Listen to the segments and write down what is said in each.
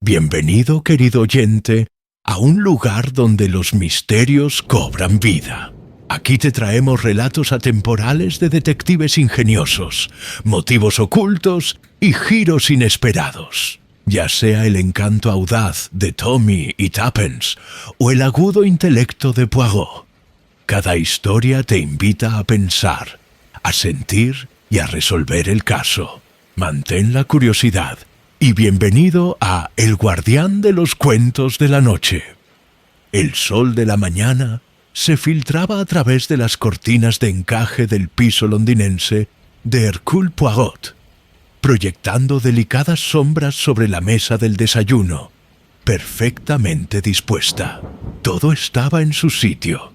Bienvenido, querido oyente, a un lugar donde los misterios cobran vida. Aquí te traemos relatos atemporales de detectives ingeniosos, motivos ocultos y giros inesperados. Ya sea el encanto audaz de Tommy y Tuppence o el agudo intelecto de Poirot, cada historia te invita a pensar, a sentir y a resolver el caso. Mantén la curiosidad y bienvenido a El Guardián de los Cuentos de la Noche. El sol de la mañana se filtraba a través de las cortinas de encaje del piso londinense de Hercule Poirot, proyectando delicadas sombras sobre la mesa del desayuno, perfectamente dispuesta. Todo estaba en su sitio.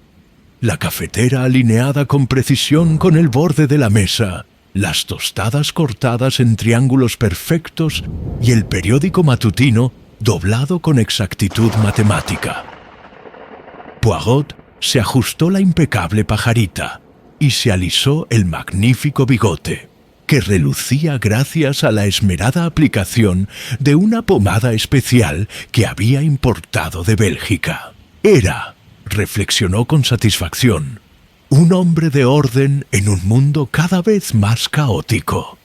La cafetera alineada con precisión con el borde de la mesa, las tostadas cortadas en triángulos perfectos y el periódico matutino doblado con exactitud matemática. Poirot se ajustó la impecable pajarita y se alisó el magnífico bigote, que relucía gracias a la esmerada aplicación de una pomada especial que había importado de Bélgica. Era, reflexionó con satisfacción, un hombre de orden en un mundo cada vez más caótico.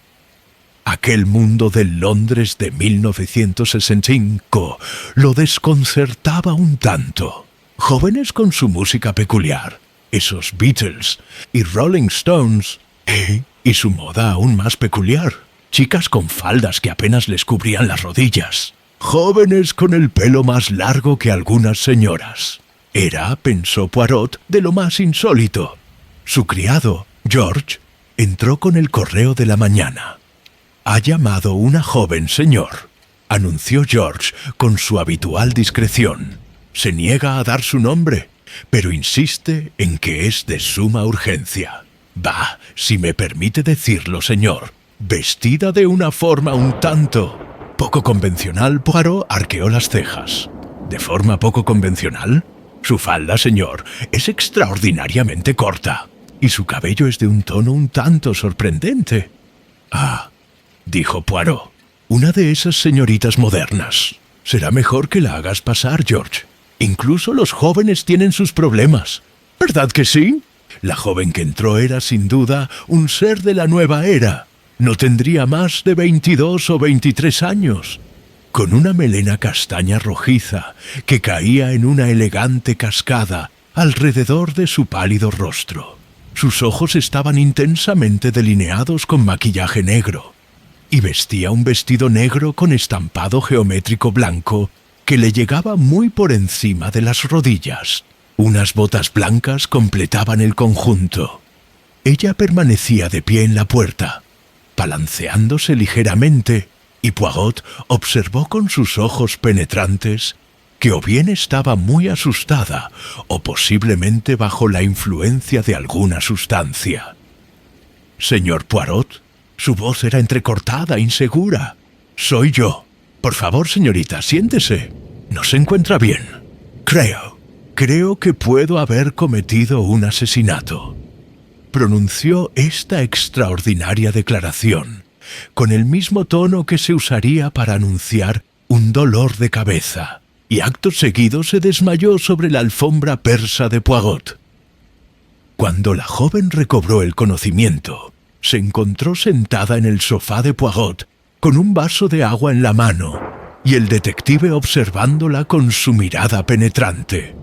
Aquel mundo del Londres de 1965 lo desconcertaba un tanto. Jóvenes con su música peculiar, esos Beatles y Rolling Stones, y su moda aún más peculiar, chicas con faldas que apenas les cubrían las rodillas, jóvenes con el pelo más largo que algunas señoras. Era, pensó Poirot, de lo más insólito. Su criado, George, entró con el correo de la mañana. «Ha llamado una joven, señor», anunció George con su habitual discreción. Se niega a dar su nombre, pero insiste en que es de suma urgencia. «Bah, si me permite decirlo, señor, vestida de una forma un tanto poco convencional». Poirot arqueó las cejas. «¿De forma poco convencional? Su falda, señor, es extraordinariamente corta, y su cabello es de un tono un tanto sorprendente». «Ah», dijo Poirot, «una de esas señoritas modernas. Será mejor que la hagas pasar, George. Incluso los jóvenes tienen sus problemas. ¿Verdad que sí?» La joven que entró era, sin duda, un ser de la nueva era. No tendría más de 22 o 23 años. Con una melena castaña rojiza que caía en una elegante cascada alrededor de su pálido rostro. Sus ojos estaban intensamente delineados con maquillaje negro, y vestía un vestido negro con estampado geométrico blanco que le llegaba muy por encima de las rodillas. Unas botas blancas completaban el conjunto. Ella permanecía de pie en la puerta, balanceándose ligeramente, y Poirot observó con sus ojos penetrantes que o bien estaba muy asustada o posiblemente bajo la influencia de alguna sustancia. «Señor Poirot», su voz era entrecortada, insegura. «Soy yo. Por favor, señorita, siéntese. ¿No se encuentra bien?» Creo que puedo haber cometido un asesinato», pronunció esta extraordinaria declaración, con el mismo tono que se usaría para anunciar un dolor de cabeza, y acto seguido se desmayó sobre la alfombra persa de Poirot. Cuando la joven recobró el conocimiento, se encontró sentada en el sofá de Poirot con un vaso de agua en la mano y el detective observándola con su mirada penetrante.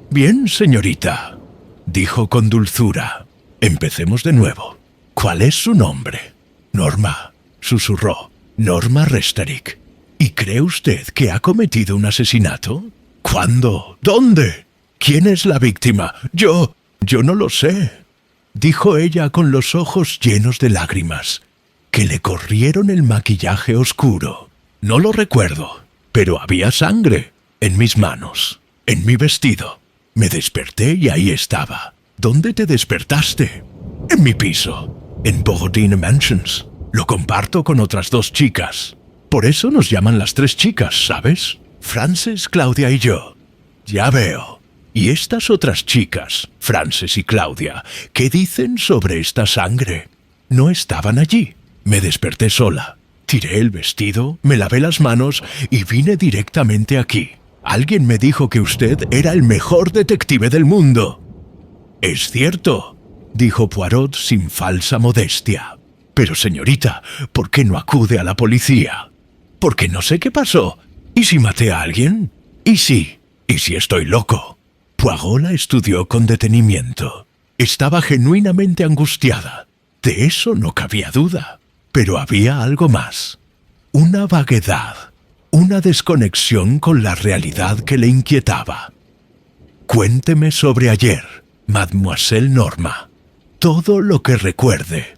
«Bien, señorita», dijo con dulzura. «Empecemos de nuevo. ¿Cuál es su nombre?» «Norma», susurró. «Norma Resterick. ¿Y cree usted que ha cometido un asesinato?» «¿Cuándo? ¿Dónde? ¿Quién es la víctima?» Yo no lo sé», dijo ella con los ojos llenos de lágrimas, que le corrieron el maquillaje oscuro. «No lo recuerdo, pero había sangre en mis manos, en mi vestido. Me desperté y ahí estaba». «¿Dónde te despertaste?» «En mi piso, en Borodina Mansions. Lo comparto con otras 2 chicas. Por eso nos llaman las 3 chicas, ¿sabes? Frances, Claudia y yo». «Ya veo. Y estas otras chicas, Frances y Claudia, ¿qué dicen sobre esta sangre?» «No estaban allí. Me desperté sola. Tiré el vestido, me lavé las manos y vine directamente aquí. Alguien me dijo que usted era el mejor detective del mundo. Es cierto, dijo Poirot sin falsa modestia. Pero señorita, ¿por qué no acude a la policía? Porque no sé qué pasó. ¿Y si maté a alguien? ¿Y si estoy loco? Poirot la estudió con detenimiento. Estaba genuinamente angustiada. De eso no cabía duda. Pero había algo más. Una vaguedad, una desconexión con la realidad que le inquietaba. Cuénteme sobre ayer, Mademoiselle Norma. Todo lo que recuerde.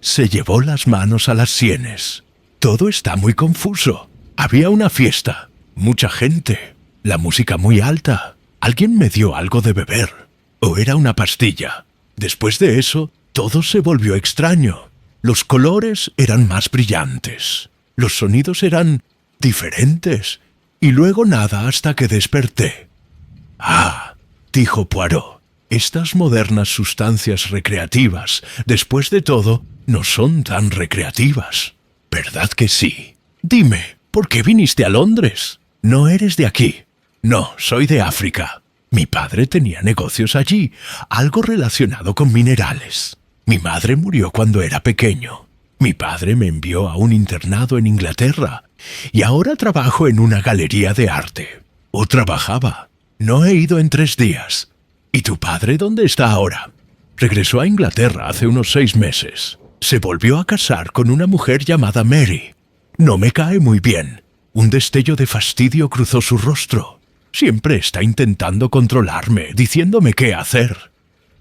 Se llevó las manos a las sienes. Todo está muy confuso. Había una fiesta, mucha gente, la música muy alta. Alguien me dio algo de beber. O era una pastilla. Después de eso, todo se volvió extraño. Los colores eran más brillantes. Los sonidos eran diferentes. Y luego nada hasta que desperté. Ah, dijo Poirot. Estas modernas sustancias recreativas, después de todo, no son tan recreativas. ¿Verdad que sí? Dime, ¿por qué viniste a Londres? No eres de aquí. No, soy de África. Mi padre tenía negocios allí, algo relacionado con minerales. Mi madre murió cuando era pequeño. Mi padre me envió a un internado en Inglaterra y ahora trabajo en una galería de arte. O trabajaba. No he ido en 3 días. ¿Y tu padre dónde está ahora? Regresó a Inglaterra hace unos 6 meses. Se volvió a casar con una mujer llamada Mary. No me cae muy bien. Un destello de fastidio cruzó su rostro. Siempre está intentando controlarme, diciéndome qué hacer.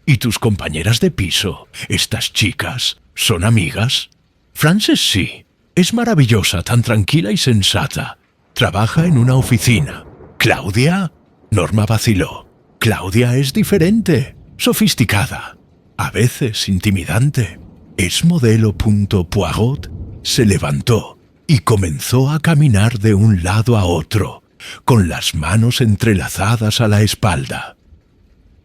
¿Y tus compañeras de piso, estas chicas, son amigas? Frances sí. Es maravillosa, tan tranquila y sensata. Trabaja en una oficina. ¿Claudia? Norma vaciló. Claudia es diferente, sofisticada, a veces intimidante. Es modelo. Poirot se levantó y comenzó a caminar de un lado a otro, con las manos entrelazadas a la espalda.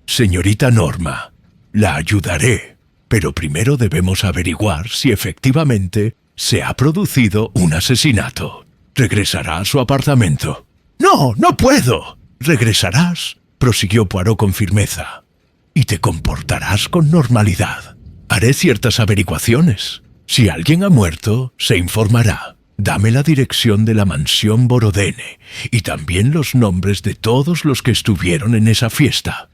Señorita Norma, la ayudaré, pero primero debemos averiguar si efectivamente se ha producido un asesinato. Regresará a su apartamento. ¡No, no puedo! Regresarás, prosiguió Poirot con firmeza, y te comportarás con normalidad. Haré ciertas averiguaciones. Si alguien ha muerto, se informará. Dame la dirección de la mansión Borodene y también los nombres de todos los que estuvieron en esa fiesta.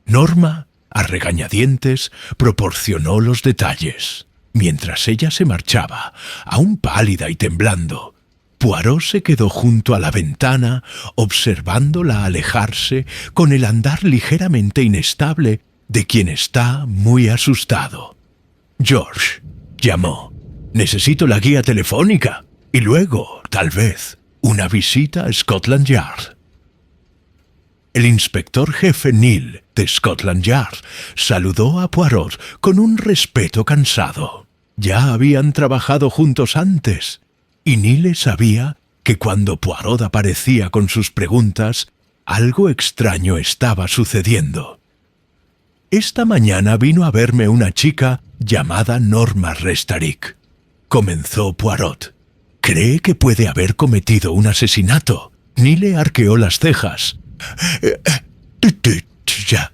Norma, a regañadientes, proporcionó los detalles. Mientras ella se marchaba, aún pálida y temblando, Poirot se quedó junto a la ventana, observándola alejarse con el andar ligeramente inestable de quien está muy asustado. «George», llamó, «necesito la guía telefónica y luego, tal vez, una visita a Scotland Yard». El inspector jefe Neil de Scotland Yard saludó a Poirot con un respeto cansado. Ya habían trabajado juntos antes, y Neil sabía que cuando Poirot aparecía con sus preguntas, algo extraño estaba sucediendo. «Esta mañana vino a verme una chica llamada Norma Restaric», comenzó Poirot. «Cree que puede haber cometido un asesinato». Neil arqueó las cejas. Ya.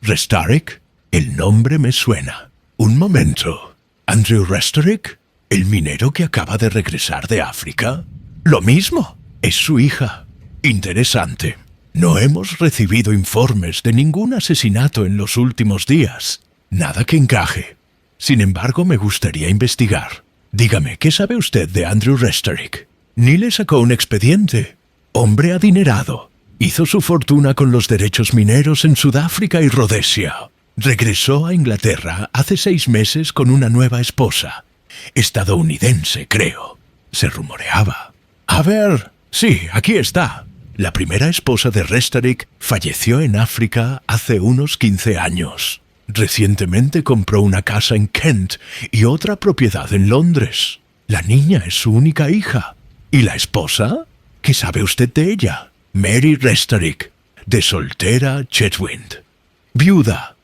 ¿Restaric? El nombre me suena. Un momento. ¿Andrew Restaric? ¿El minero que acaba de regresar de África? Lo mismo. Es su hija. Interesante. No hemos recibido informes de ningún asesinato en los últimos días. Nada que encaje. Sin embargo, me gustaría investigar. Dígame, ¿qué sabe usted de Andrew Restaric? Neil sacó un expediente. Hombre adinerado. Hizo su fortuna con los derechos mineros en Sudáfrica y Rodesia. Regresó a Inglaterra hace 6 meses con una nueva esposa. Estadounidense, creo. Se rumoreaba. A ver, sí, aquí está. La primera esposa de Restaric falleció en África hace unos 15 años. Recientemente compró una casa en Kent y otra propiedad en Londres. La niña es su única hija. ¿Y la esposa? ¿Qué sabe usted de ella? Mary Restaric, de soltera Chetwynd. Viuda,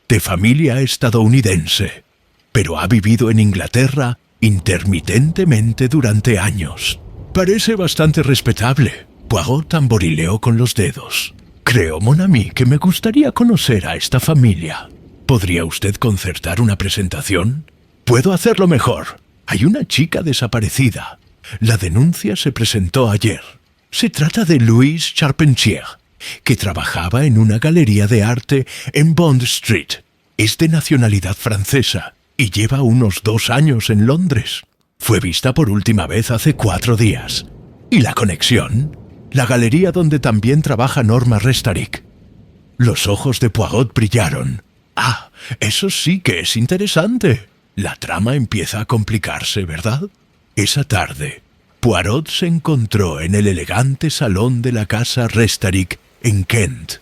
de familia estadounidense, pero ha vivido en Inglaterra intermitentemente durante años. Parece bastante respetable. Poirot tamborileó con los dedos. Creo, mon ami, que me gustaría conocer a esta familia. ¿Podría usted concertar una presentación? Puedo hacerlo mejor. Hay una chica desaparecida. La denuncia se presentó ayer. Se trata de Louise Charpentier, que trabajaba en una galería de arte en Bond Street. Es de nacionalidad francesa y lleva unos 2 años en Londres. Fue vista por última vez hace 4 días. ¿Y la conexión? La galería donde también trabaja Norma Restaric. Los ojos de Poirot brillaron. Ah, eso sí que es interesante. La trama empieza a complicarse, ¿verdad? Esa tarde, Poirot se encontró en el elegante salón de la casa Restaric en Kent.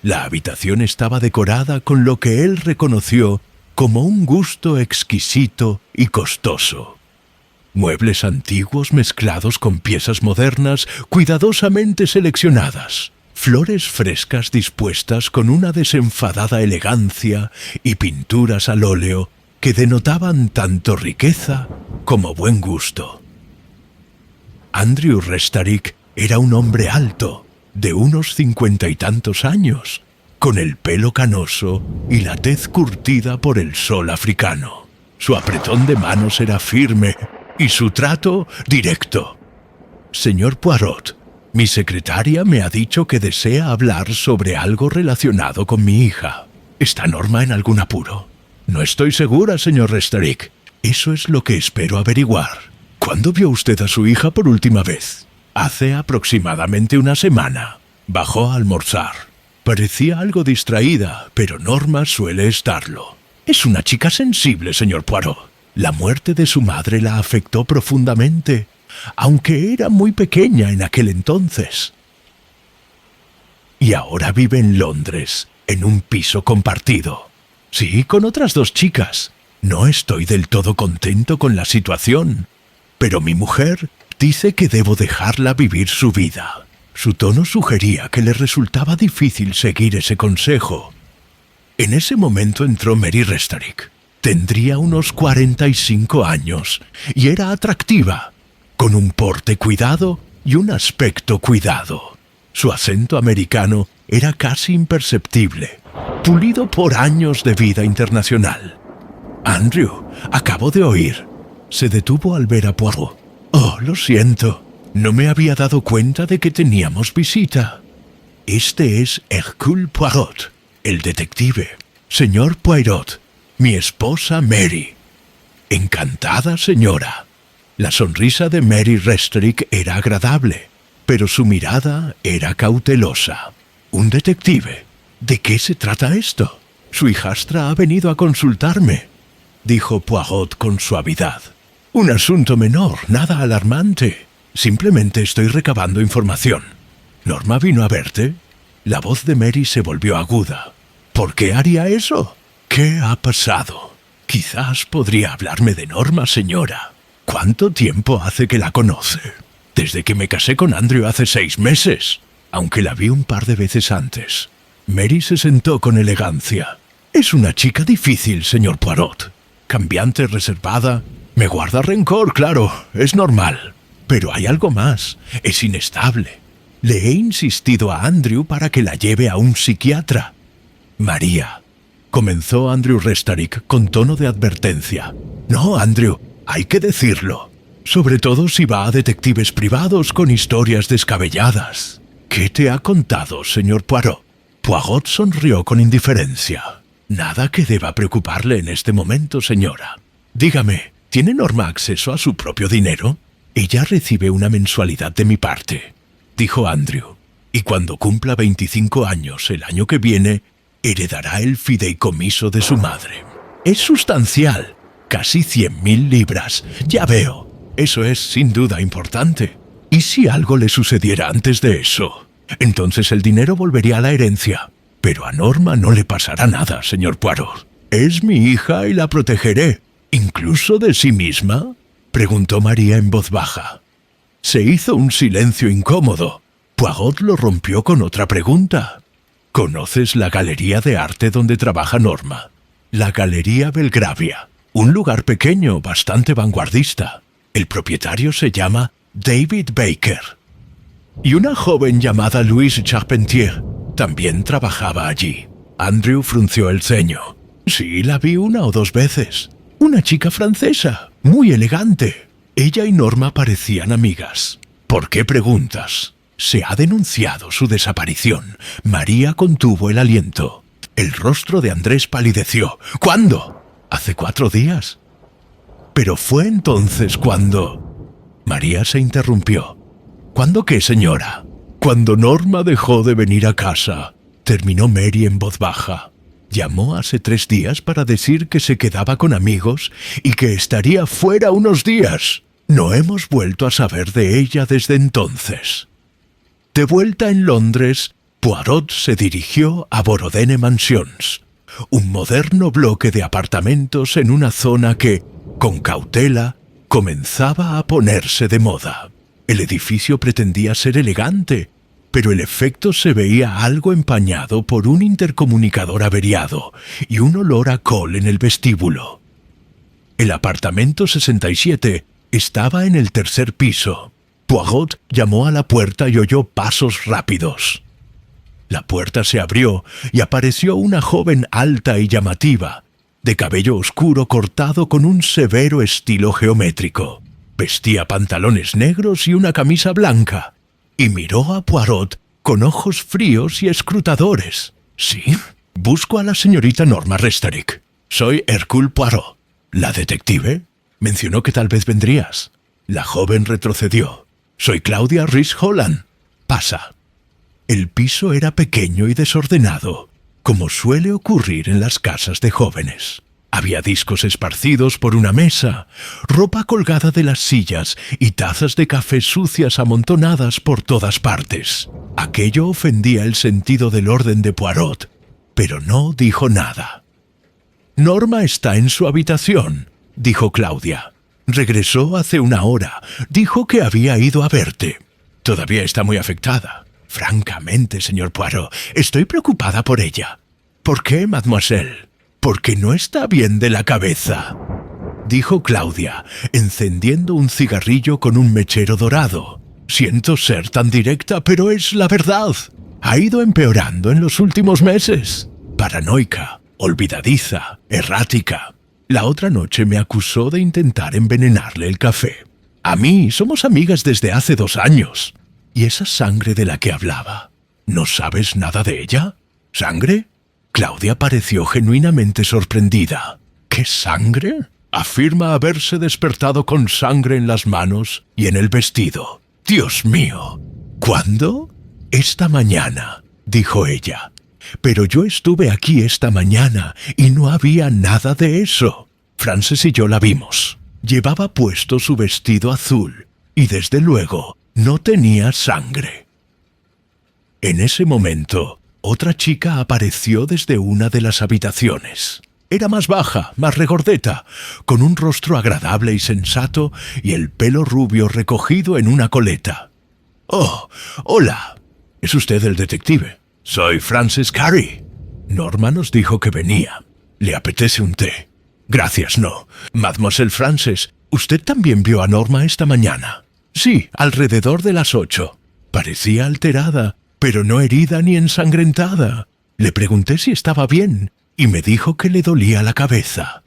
La habitación estaba decorada con lo que él reconoció como un gusto exquisito y costoso. Muebles antiguos mezclados con piezas modernas cuidadosamente seleccionadas, flores frescas dispuestas con una desenfadada elegancia y pinturas al óleo que denotaban tanto riqueza como buen gusto. Andrew Restaric era un hombre alto, de unos 50 y tantos años, con el pelo canoso y la tez curtida por el sol africano. Su apretón de manos era firme y su trato directo. Señor Poirot, mi secretaria me ha dicho que desea hablar sobre algo relacionado con mi hija. ¿Está Norma en algún apuro? No estoy segura, señor Restaric. Eso es lo que espero averiguar. ¿Cuándo vio usted a su hija por última vez? Hace aproximadamente una semana. Bajó a almorzar. Parecía algo distraída, pero Norma suele estarlo. Es una chica sensible, señor Poirot. La muerte de su madre la afectó profundamente, aunque era muy pequeña en aquel entonces. Y ahora vive en Londres, en un piso compartido. Sí, con otras 2 chicas. No estoy del todo contento con la situación, pero mi mujer dice que debo dejarla vivir su vida. Su tono sugería que le resultaba difícil seguir ese consejo. En ese momento entró Mary Restaric. Tendría unos 45 años y era atractiva, con un porte cuidado y un aspecto cuidado. Su acento americano era casi imperceptible, pulido por años de vida internacional. Andrew, acabo de oír. Se detuvo al ver a Poirot. Oh, lo siento. No me había dado cuenta de que teníamos visita. Este es Hercule Poirot, el detective. Señor Poirot, mi esposa Mary. Encantada, señora. La sonrisa de Mary Restaric era agradable, pero su mirada era cautelosa. Un detective. ¿De qué se trata esto? Su hijastra ha venido a consultarme, dijo Poirot con suavidad. Un asunto menor, nada alarmante. Simplemente estoy recabando información. ¿Norma vino a verte? La voz de Mary se volvió aguda. ¿Por qué haría eso? ¿Qué ha pasado? Quizás podría hablarme de Norma, señora. ¿Cuánto tiempo hace que la conoce? Desde que me casé con Andrew hace 6 meses, aunque la vi un par de veces antes. Mary se sentó con elegancia. Es una chica difícil, señor Poirot. Cambiante, reservada. Me guarda rencor, claro, es normal. Pero hay algo más, es inestable. Le he insistido a Andrew para que la lleve a un psiquiatra. María, comenzó Andrew Restaric con tono de advertencia. No, Andrew, hay que decirlo. Sobre todo si va a detectives privados con historias descabelladas. ¿Qué te ha contado, señor Poirot? Poirot sonrió con indiferencia. Nada que deba preocuparle en este momento, señora. Dígame, ¿tiene Norma acceso a su propio dinero? Ella recibe una mensualidad de mi parte, dijo Andrew, y cuando cumpla 25 años el año que viene, heredará el fideicomiso de su madre. Es sustancial, casi 100.000 libras, ya veo. Eso es sin duda importante. ¿Y si algo le sucediera antes de eso? Entonces el dinero volvería a la herencia. Pero a Norma no le pasará nada, señor Poirot. Es mi hija y la protegeré, incluso de sí misma, preguntó María en voz baja. Se hizo un silencio incómodo. Poirot lo rompió con otra pregunta. ¿Conoces la galería de arte donde trabaja Norma? La Galería Belgravia. Un lugar pequeño, bastante vanguardista. El propietario se llama David Baker. Y una joven llamada Louise Charpentier también trabajaba allí. Andrew frunció el ceño. Sí, la vi 1 o 2 veces. Una chica francesa, muy elegante. Ella y Norma parecían amigas. ¿Por qué preguntas? Se ha denunciado su desaparición. María contuvo el aliento. El rostro de Andrés palideció. ¿Cuándo? ¿Hace 4 días? Pero fue entonces cuando... María se interrumpió. ¿Cuándo qué, señora? Cuando Norma dejó de venir a casa, terminó Mary en voz baja. Llamó hace 3 días para decir que se quedaba con amigos y que estaría fuera unos días. No hemos vuelto a saber de ella desde entonces. De vuelta en Londres, Poirot se dirigió a Borodene Mansions, un moderno bloque de apartamentos en una zona que, con cautela, comenzaba a ponerse de moda. El edificio pretendía ser elegante, pero el efecto se veía algo empañado por un intercomunicador averiado y un olor a col en el vestíbulo. El apartamento 67 estaba en el 3er piso. Poirot llamó a la puerta y oyó pasos rápidos. La puerta se abrió y apareció una joven alta y llamativa, de cabello oscuro cortado con un severo estilo geométrico. Vestía pantalones negros y una camisa blanca, y miró a Poirot con ojos fríos y escrutadores. «¿Sí? Busco a la señorita Norma Resterick. Soy Hercule Poirot. ¿La detective? Mencionó que tal vez vendrías». La joven retrocedió. «Soy Claudia Rhys Holland. Pasa». El piso era pequeño y desordenado, como suele ocurrir en las casas de jóvenes. Había discos esparcidos por una mesa, ropa colgada de las sillas y tazas de café sucias amontonadas por todas partes. Aquello ofendía el sentido del orden de Poirot, pero no dijo nada. «Norma está en su habitación», dijo Claudia. «Regresó hace 1 hora. Dijo que había ido a verte. Todavía está muy afectada. Francamente, señor Poirot, estoy preocupada por ella». «¿Por qué, mademoiselle?» «Porque no está bien de la cabeza», dijo Claudia, encendiendo un cigarrillo con un mechero dorado. «Siento ser tan directa, pero es la verdad. Ha ido empeorando en los últimos meses. Paranoica, olvidadiza, errática. La otra noche me acusó de intentar envenenarle el café. A mí somos amigas desde hace 2 años. ¿Y esa sangre de la que hablaba? ¿No sabes nada de ella? ¿Sangre?» Claudia pareció genuinamente sorprendida. ¿Qué sangre? Afirma haberse despertado con sangre en las manos y en el vestido. ¡Dios mío! ¿Cuándo? «Esta mañana», dijo ella. «Pero yo estuve aquí esta mañana y no había nada de eso. Frances y yo la vimos. Llevaba puesto su vestido azul y desde luego no tenía sangre». En ese momento, otra chica apareció desde una de las habitaciones. Era más baja, más regordeta, con un rostro agradable y sensato y el pelo rubio recogido en una coleta. «Oh, hola. ¿Es usted el detective?» «Soy Frances Carey. Norma nos dijo que venía. ¿Le apetece un té?» «Gracias, no. Mademoiselle Frances, ¿usted también vio a Norma esta mañana?» «Sí, alrededor de las 8. Parecía alterada, pero no herida ni ensangrentada. Le pregunté si estaba bien y me dijo que le dolía la cabeza».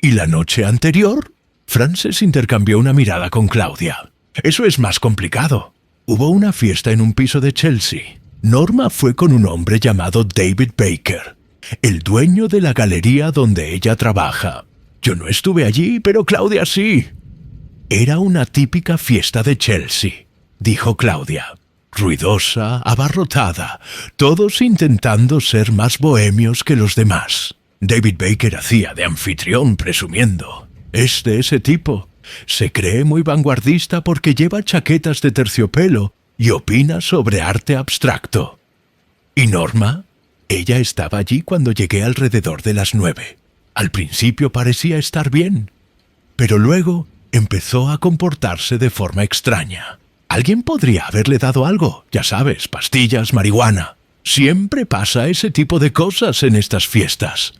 «¿Y la noche anterior?» Frances intercambió una mirada con Claudia. «Eso es más complicado. Hubo una fiesta en un piso de Chelsea. Norma fue con un hombre llamado David Baker, el dueño de la galería donde ella trabaja. Yo no estuve allí, pero Claudia sí». «Era una típica fiesta de Chelsea», dijo Claudia. «Ruidosa, abarrotada, todos intentando ser más bohemios que los demás. David Baker hacía de anfitrión presumiendo. Es de ese tipo. Se cree muy vanguardista porque lleva chaquetas de terciopelo y opina sobre arte abstracto». «¿Y Norma?» «Ella estaba allí cuando llegué alrededor de las 9. Al principio parecía estar bien, pero luego empezó a comportarse de forma extraña. Alguien podría haberle dado algo, ya sabes, pastillas, marihuana. Siempre pasa ese tipo de cosas en estas fiestas».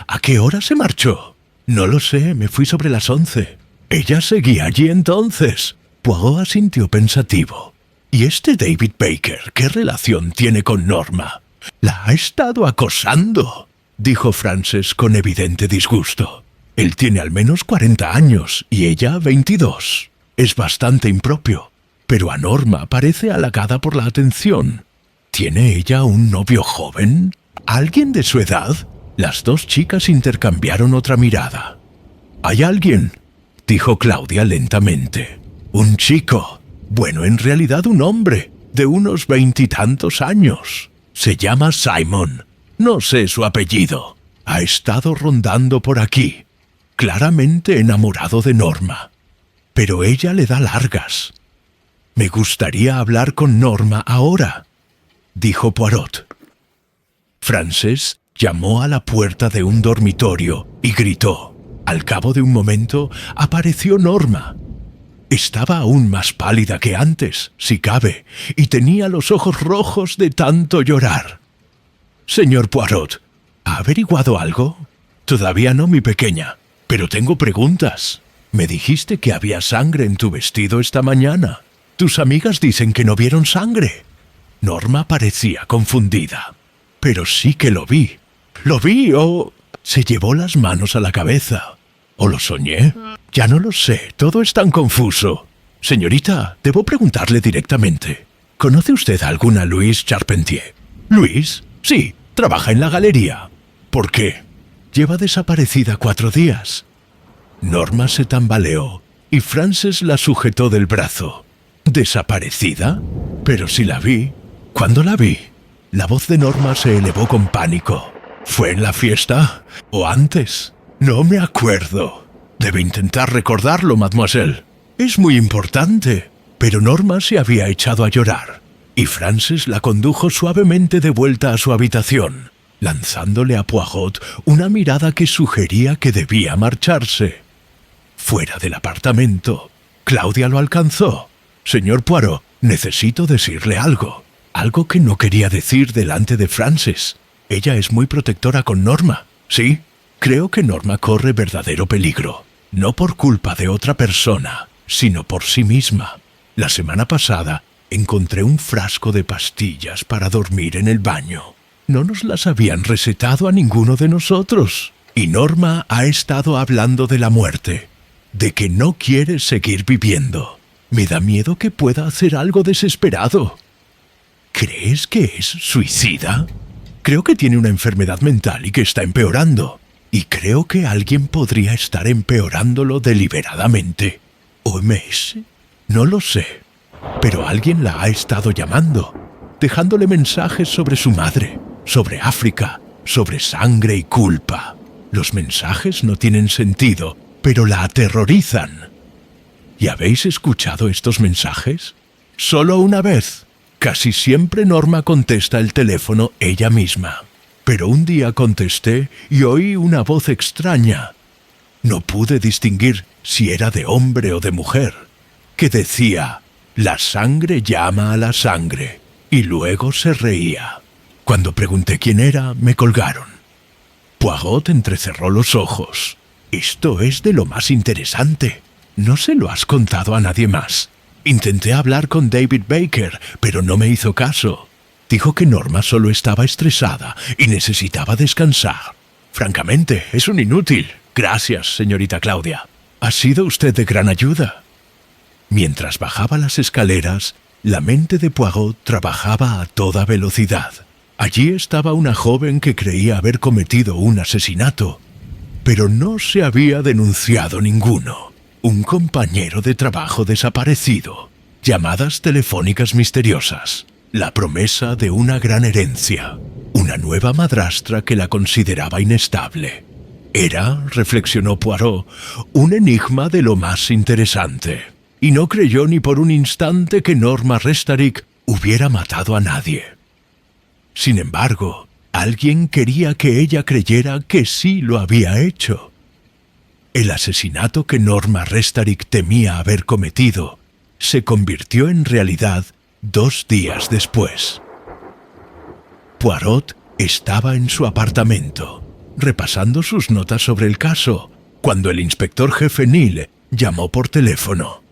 «¿A qué hora se marchó?» No lo sé, me fui sobre las 11. Ella seguía allí entonces. Poirot asintió pensativo. ¿Y este David Baker qué relación tiene con Norma? La ha estado acosando, dijo Frances con evidente disgusto. Él tiene al menos 40 años y ella 22. Es bastante impropio, pero a Norma parece halagada por la atención. ¿Tiene ella un novio joven? ¿Alguien de su edad? Las dos chicas intercambiaron otra mirada. «¿Hay alguien?», dijo Claudia lentamente. «Un chico. Bueno, en realidad un hombre, de unos 20 y tantos años. Se llama Simon. No sé su apellido. Ha estado rondando por aquí. Claramente enamorado de Norma. Pero ella le da largas. Me gustaría hablar con Norma ahora», dijo Poirot. Frances llamó a la puerta de un dormitorio y gritó. Al cabo de un momento apareció Norma. Estaba aún más pálida que antes, si cabe, y tenía los ojos rojos de tanto llorar. «Señor Poirot, ¿ha averiguado algo?» «Todavía no, mi pequeña, pero tengo preguntas. Me dijiste que había sangre en tu vestido esta mañana. Tus amigas dicen que no vieron sangre». Norma parecía confundida. «Pero sí que lo vi. ¿Lo vi o...?» Se llevó las manos a la cabeza. ¿O lo soñé? Ya no lo sé, todo es tan confuso. Señorita, debo preguntarle directamente. ¿Conoce usted a alguna Louise Charpentier? ¿Louise? Sí, trabaja en la galería. ¿Por qué? Lleva desaparecida 4 días. Norma se tambaleó y Frances la sujetó del brazo. ¿Desaparecida? Pero si la vi. ¿Cuándo la vi? La voz de Norma se elevó con pánico. ¿Fue en la fiesta? ¿O antes? No me acuerdo. Debe intentar recordarlo, mademoiselle. Es muy importante. Pero Norma se había echado a llorar, y Frances la condujo suavemente de vuelta a su habitación, lanzándole a Poirot una mirada que sugería que debía marcharse. Fuera del apartamento, Claudia lo alcanzó. «Señor Poirot, necesito decirle algo. Algo que no quería decir delante de Frances. Ella es muy protectora con Norma. Sí, creo que Norma corre verdadero peligro. No por culpa de otra persona, sino por sí misma. La semana pasada encontré un frasco de pastillas para dormir en el baño. No nos las habían recetado a ninguno de nosotros. Y Norma ha estado hablando de la muerte, de que no quiere seguir viviendo. Me da miedo que pueda hacer algo desesperado». «¿Crees que es suicida?» «Creo que tiene una enfermedad mental y que está empeorando. Y creo que alguien podría estar empeorándolo deliberadamente. ¿OMS? No lo sé. Pero alguien la ha estado llamando, dejándole mensajes sobre su madre, sobre África, sobre sangre y culpa. Los mensajes no tienen sentido, pero la aterrorizan». «¿Y habéis escuchado estos mensajes?» «Solo una vez. Casi siempre Norma contesta el teléfono ella misma. Pero un día contesté y oí una voz extraña. No pude distinguir si era de hombre o de mujer, que decía: «La sangre llama a la sangre», y luego se reía. Cuando pregunté quién era, me colgaron. Poirot entrecerró los ojos. «Esto es de lo más interesante. ¿No se lo has contado a nadie más?» Intenté hablar con David Baker, pero no me hizo caso. Dijo que Norma solo estaba estresada y necesitaba descansar. Francamente, es un inútil. Gracias, señorita Claudia. Ha sido usted de gran ayuda». Mientras bajaba las escaleras, la mente de Poirot trabajaba a toda velocidad. Allí estaba una joven que creía haber cometido un asesinato, pero no se había denunciado ninguno. Un compañero de trabajo desaparecido, llamadas telefónicas misteriosas, la promesa de una gran herencia, una nueva madrastra que la consideraba inestable. Era, reflexionó Poirot, un enigma de lo más interesante, y no creyó ni por un instante que Norma Restaric hubiera matado a nadie. Sin embargo, alguien quería que ella creyera que sí lo había hecho. El asesinato que Norma Restaric temía haber cometido se convirtió en realidad 2 días después. Poirot estaba en su apartamento, repasando sus notas sobre el caso, cuando el inspector jefe Neil llamó por teléfono.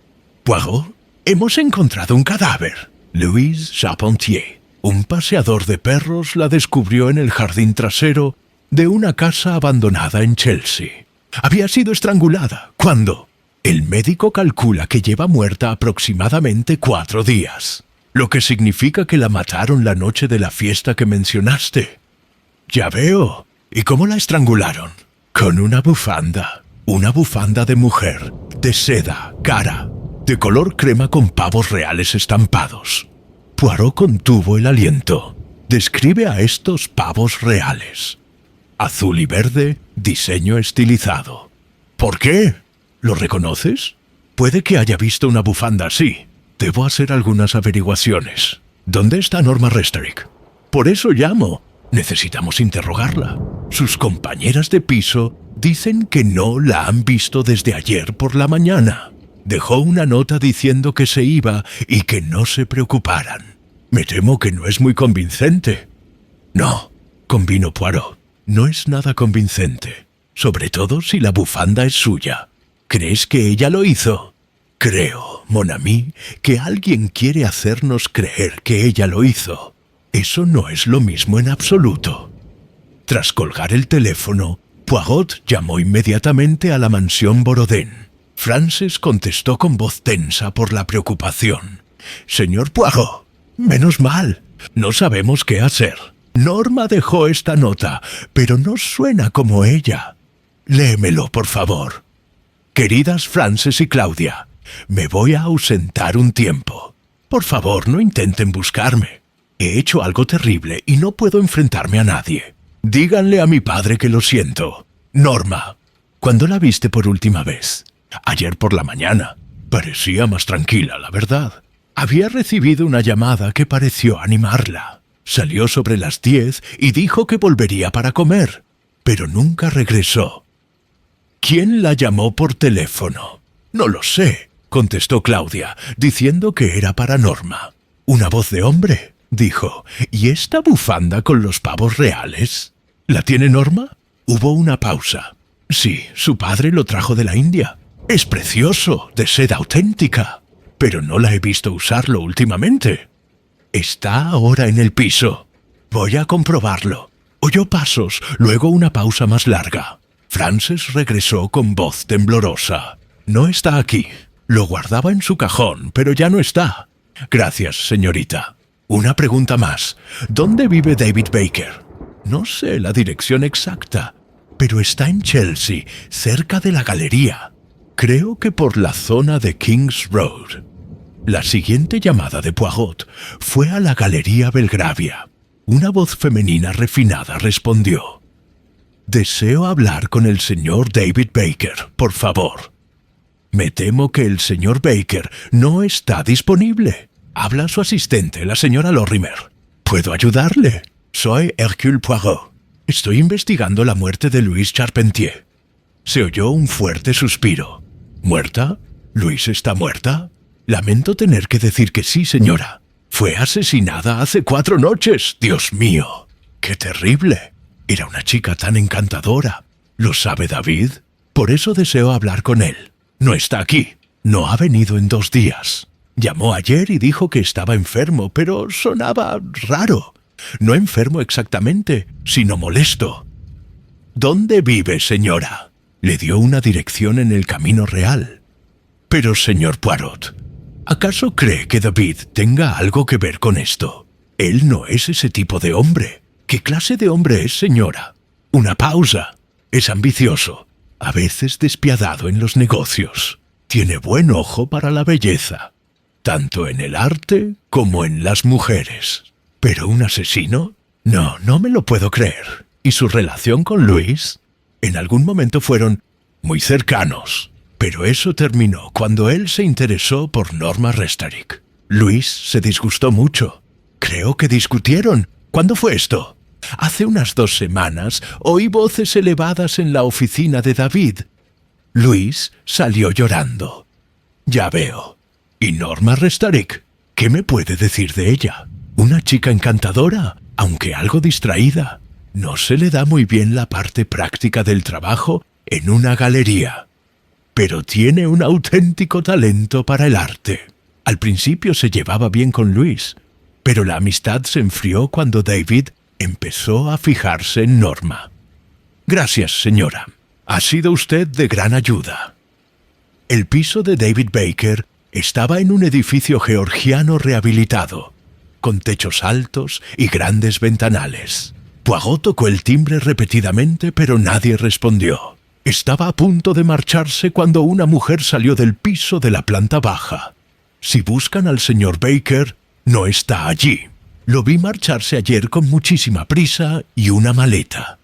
«Poirot, hemos encontrado un cadáver». Louise Charpentier, un paseador de perros, la descubrió en el jardín trasero de una casa abandonada en Chelsea. Había sido estrangulada. ¿Cuándo? El médico calcula que lleva muerta aproximadamente 4 días, lo que significa que la mataron la noche de la fiesta que mencionaste. Ya veo. ¿Y cómo la estrangularon? Con una bufanda de mujer, de seda, cara, de color crema con pavos reales estampados. Poirot contuvo el aliento. Describe a estos pavos reales. Azul y verde, diseño estilizado. ¿Por qué? ¿Lo reconoces? Puede que haya visto una bufanda así. Debo hacer algunas averiguaciones. ¿Dónde está Norma Resterick? Por eso llamo. Necesitamos interrogarla. Sus compañeras de piso dicen que no la han visto desde ayer por la mañana. Dejó una nota diciendo que se iba y que no se preocuparan. Me temo que no es muy convincente. No, convino Poirot. No es nada convincente. Sobre todo si la bufanda es suya. ¿Crees que ella lo hizo? Creo, mon ami, que alguien quiere hacernos creer que ella lo hizo. Eso no es lo mismo en absoluto. Tras colgar el teléfono, Poirot llamó inmediatamente a la mansión Borodin. Frances contestó con voz tensa por la preocupación. «Señor Poirot, menos mal. No sabemos qué hacer. Norma dejó esta nota, pero no suena como ella. Léemelo, por favor. Queridas Frances y Claudia, me voy a ausentar un tiempo. Por favor, no intenten buscarme. He hecho algo terrible y no puedo enfrentarme a nadie. Díganle a mi padre que lo siento. Norma, ¿cuándo la viste por última vez? Ayer por la mañana. Parecía más tranquila, la verdad. Había recibido una llamada que pareció animarla. Salió sobre las 10 y dijo que volvería para comer, pero nunca regresó. ¿Quién la llamó por teléfono? No lo sé, contestó Claudia, diciendo que era para Norma. Una voz de hombre, dijo. ¿Y esta bufanda con los pavos reales? ¿La tiene Norma? Hubo una pausa. Sí, su padre lo trajo de la India. Es precioso, de seda auténtica, pero no la he visto usarlo últimamente. Está ahora en el piso. Voy a comprobarlo. Oyó pasos, luego una pausa más larga. Frances regresó con voz temblorosa. No está aquí. Lo guardaba en su cajón, pero ya no está. Gracias, señorita. Una pregunta más. ¿Dónde vive David Baker? No sé la dirección exacta, pero está en Chelsea, cerca de la galería. Creo que por la zona de King's Road. La siguiente llamada de Poirot fue a la Galería Belgravia. Una voz femenina refinada respondió. «Deseo hablar con el señor David Baker, por favor». «Me temo que el señor Baker no está disponible. Habla su asistente, la señora Lorimer. ¿Puedo ayudarle? Soy Hercule Poirot. Estoy investigando la muerte de Louise Charpentier». Se oyó un fuerte suspiro. «¿Muerta? ¿Louise está muerta?» «Lamento tener que decir que sí, señora. Fue asesinada hace 4 noches. ¡Dios mío! ¡Qué terrible! Era una chica tan encantadora. ¿Lo sabe David? Por eso deseo hablar con él. No está aquí. No ha venido en 2 días. Llamó ayer y dijo que estaba enfermo, pero sonaba raro. No enfermo exactamente, sino molesto. ¿Dónde vive, señora?» Le dio una dirección en el Camino Real. «Pero, señor Poirot, ¿acaso cree que David tenga algo que ver con esto? Él no es ese tipo de hombre. ¿Qué clase de hombre es, señora? Una pausa. Es ambicioso, a veces despiadado en los negocios. Tiene buen ojo para la belleza, tanto en el arte como en las mujeres. ¿Pero un asesino? No, no me lo puedo creer. ¿Y su relación con Louise? En algún momento fueron muy cercanos, pero eso terminó cuando él se interesó por Norma Resterick. Louise se disgustó mucho. Creo que discutieron. ¿Cuándo fue esto? Hace unas 2 semanas oí voces elevadas en la oficina de David. Louise salió llorando. Ya veo. ¿Y Norma Resterick? ¿Qué me puede decir de ella? Una chica encantadora, aunque algo distraída. No se le da muy bien la parte práctica del trabajo en una galería. Pero tiene un auténtico talento para el arte. Al principio se llevaba bien con Luis, pero la amistad se enfrió cuando David empezó a fijarse en Norma. Gracias, señora. Ha sido usted de gran ayuda. El piso de David Baker estaba en un edificio georgiano rehabilitado, con techos altos y grandes ventanales. Poirot tocó el timbre repetidamente, pero nadie respondió. Estaba a punto de marcharse cuando una mujer salió del piso de la planta baja. Si buscan al señor Baker, no está allí. Lo vi marcharse ayer con muchísima prisa y una maleta.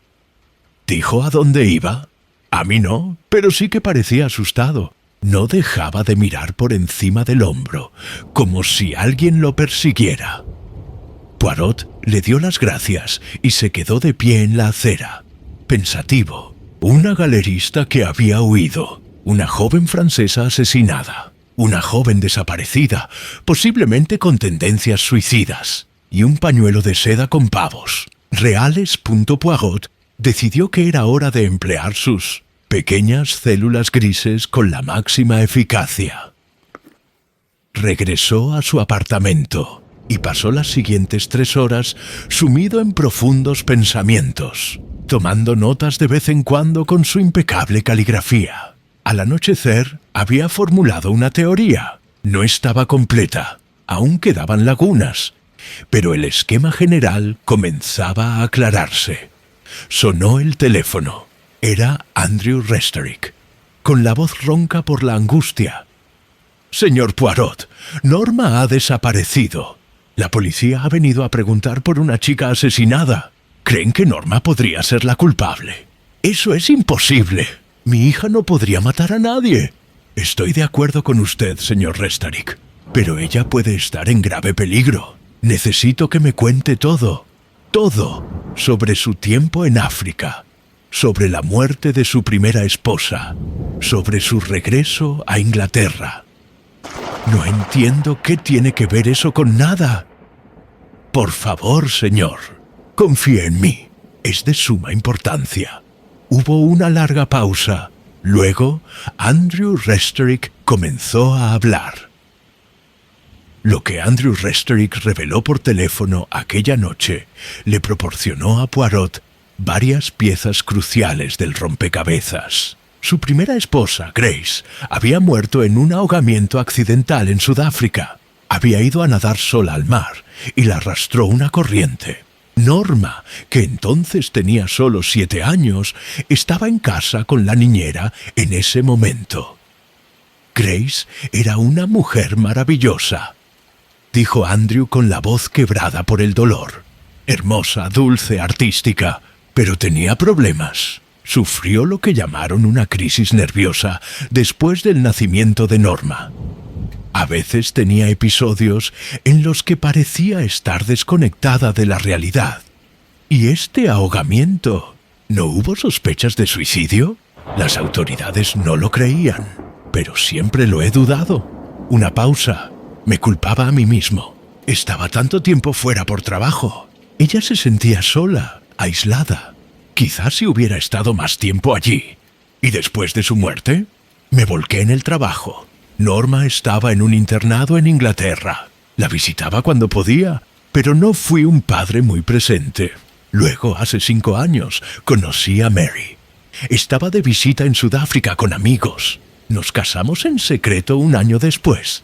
¿Dijo a dónde iba? A mí no, pero sí que parecía asustado. No dejaba de mirar por encima del hombro, como si alguien lo persiguiera. Poirot le dio las gracias y se quedó de pie en la acera, pensativo. Una galerista que había huido, una joven francesa asesinada, una joven desaparecida, posiblemente con tendencias suicidas, y un pañuelo de seda con pavos. Reales. Poirot decidió que era hora de emplear sus pequeñas células grises con la máxima eficacia. Regresó a su apartamento y pasó las siguientes 3 horas sumido en profundos pensamientos, tomando notas de vez en cuando con su impecable caligrafía. Al anochecer, había formulado una teoría. No estaba completa, aún quedaban lagunas, pero el esquema general comenzaba a aclararse. Sonó el teléfono. Era Andrew Resterick, con la voz ronca por la angustia. «Señor Poirot, Norma ha desaparecido. La policía ha venido a preguntar por una chica asesinada. ¿Creen que Norma podría ser la culpable? Eso es imposible. Mi hija no podría matar a nadie. Estoy de acuerdo con usted, señor Resterick, pero ella puede estar en grave peligro. Necesito que me cuente todo, sobre su tiempo en África, sobre la muerte de su primera esposa, sobre su regreso a Inglaterra. No entiendo qué tiene que ver eso con nada. Por favor, señor, confíe en mí. Es de suma importancia». Hubo una larga pausa. Luego, Andrew Resterick comenzó a hablar. Lo que Andrew Resterick reveló por teléfono aquella noche le proporcionó a Poirot varias piezas cruciales del rompecabezas. Su primera esposa, Grace, había muerto en un ahogamiento accidental en Sudáfrica. Había ido a nadar sola al mar y la arrastró una corriente. Norma, que entonces tenía solo 7 años, estaba en casa con la niñera en ese momento. Grace era una mujer maravillosa, dijo Andrew con la voz quebrada por el dolor. Hermosa, dulce, artística, pero tenía problemas. Sufrió lo que llamaron una crisis nerviosa después del nacimiento de Norma. A veces tenía episodios en los que parecía estar desconectada de la realidad. ¿Y este ahogamiento? ¿No hubo sospechas de suicidio? Las autoridades no lo creían, pero siempre lo he dudado. Una pausa. Me culpaba a mí mismo. Estaba tanto tiempo fuera por trabajo. Ella se sentía sola, aislada. Quizás si hubiera estado más tiempo allí. Y después de su muerte, me volqué en el trabajo. Norma estaba en un internado en Inglaterra. La visitaba cuando podía, pero no fui un padre muy presente. Luego, hace 5 años, conocí a Mary. Estaba de visita en Sudáfrica con amigos. Nos casamos en secreto un año después.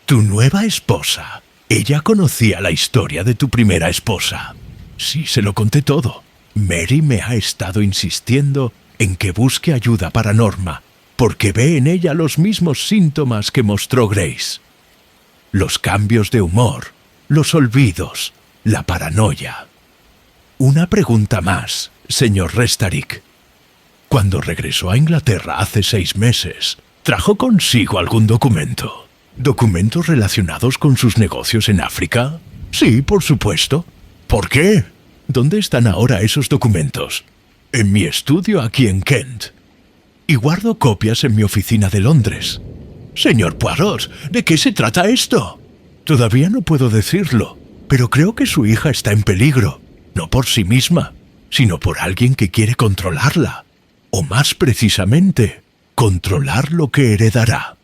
Tu nueva esposa. Ella conocía la historia de tu primera esposa. Sí, se lo conté todo. Mary me ha estado insistiendo en que busque ayuda para Norma, porque ve en ella los mismos síntomas que mostró Grace. Los cambios de humor, los olvidos, la paranoia. Una pregunta más, señor Resterick. Cuando regresó a Inglaterra hace 6 meses, ¿trajo consigo algún documento? ¿Documentos relacionados con sus negocios en África? Sí, por supuesto. ¿Por qué? ¿Dónde están ahora esos documentos? En mi estudio aquí en Kent. Y guardo copias en mi oficina de Londres. Señor Poirot, ¿de qué se trata esto? Todavía no puedo decirlo, pero creo que su hija está en peligro, no por sí misma, sino por alguien que quiere controlarla. o más precisamente, controlar lo que heredará.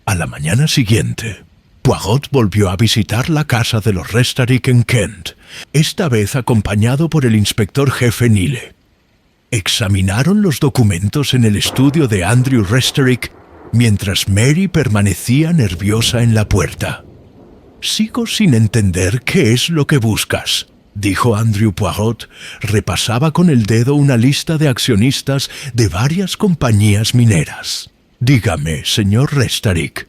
A la mañana siguiente, Poirot volvió a visitar la casa de los Restaric en Kent, esta vez acompañado por el inspector jefe Nile. Examinaron los documentos en el estudio de Andrew Restaric mientras Mary permanecía nerviosa en la puerta. «Sigo sin entender qué es lo que buscas», dijo Andrew Poirot. Repasaba con el dedo una lista de accionistas de varias compañías mineras. «Dígame, señor Restaric,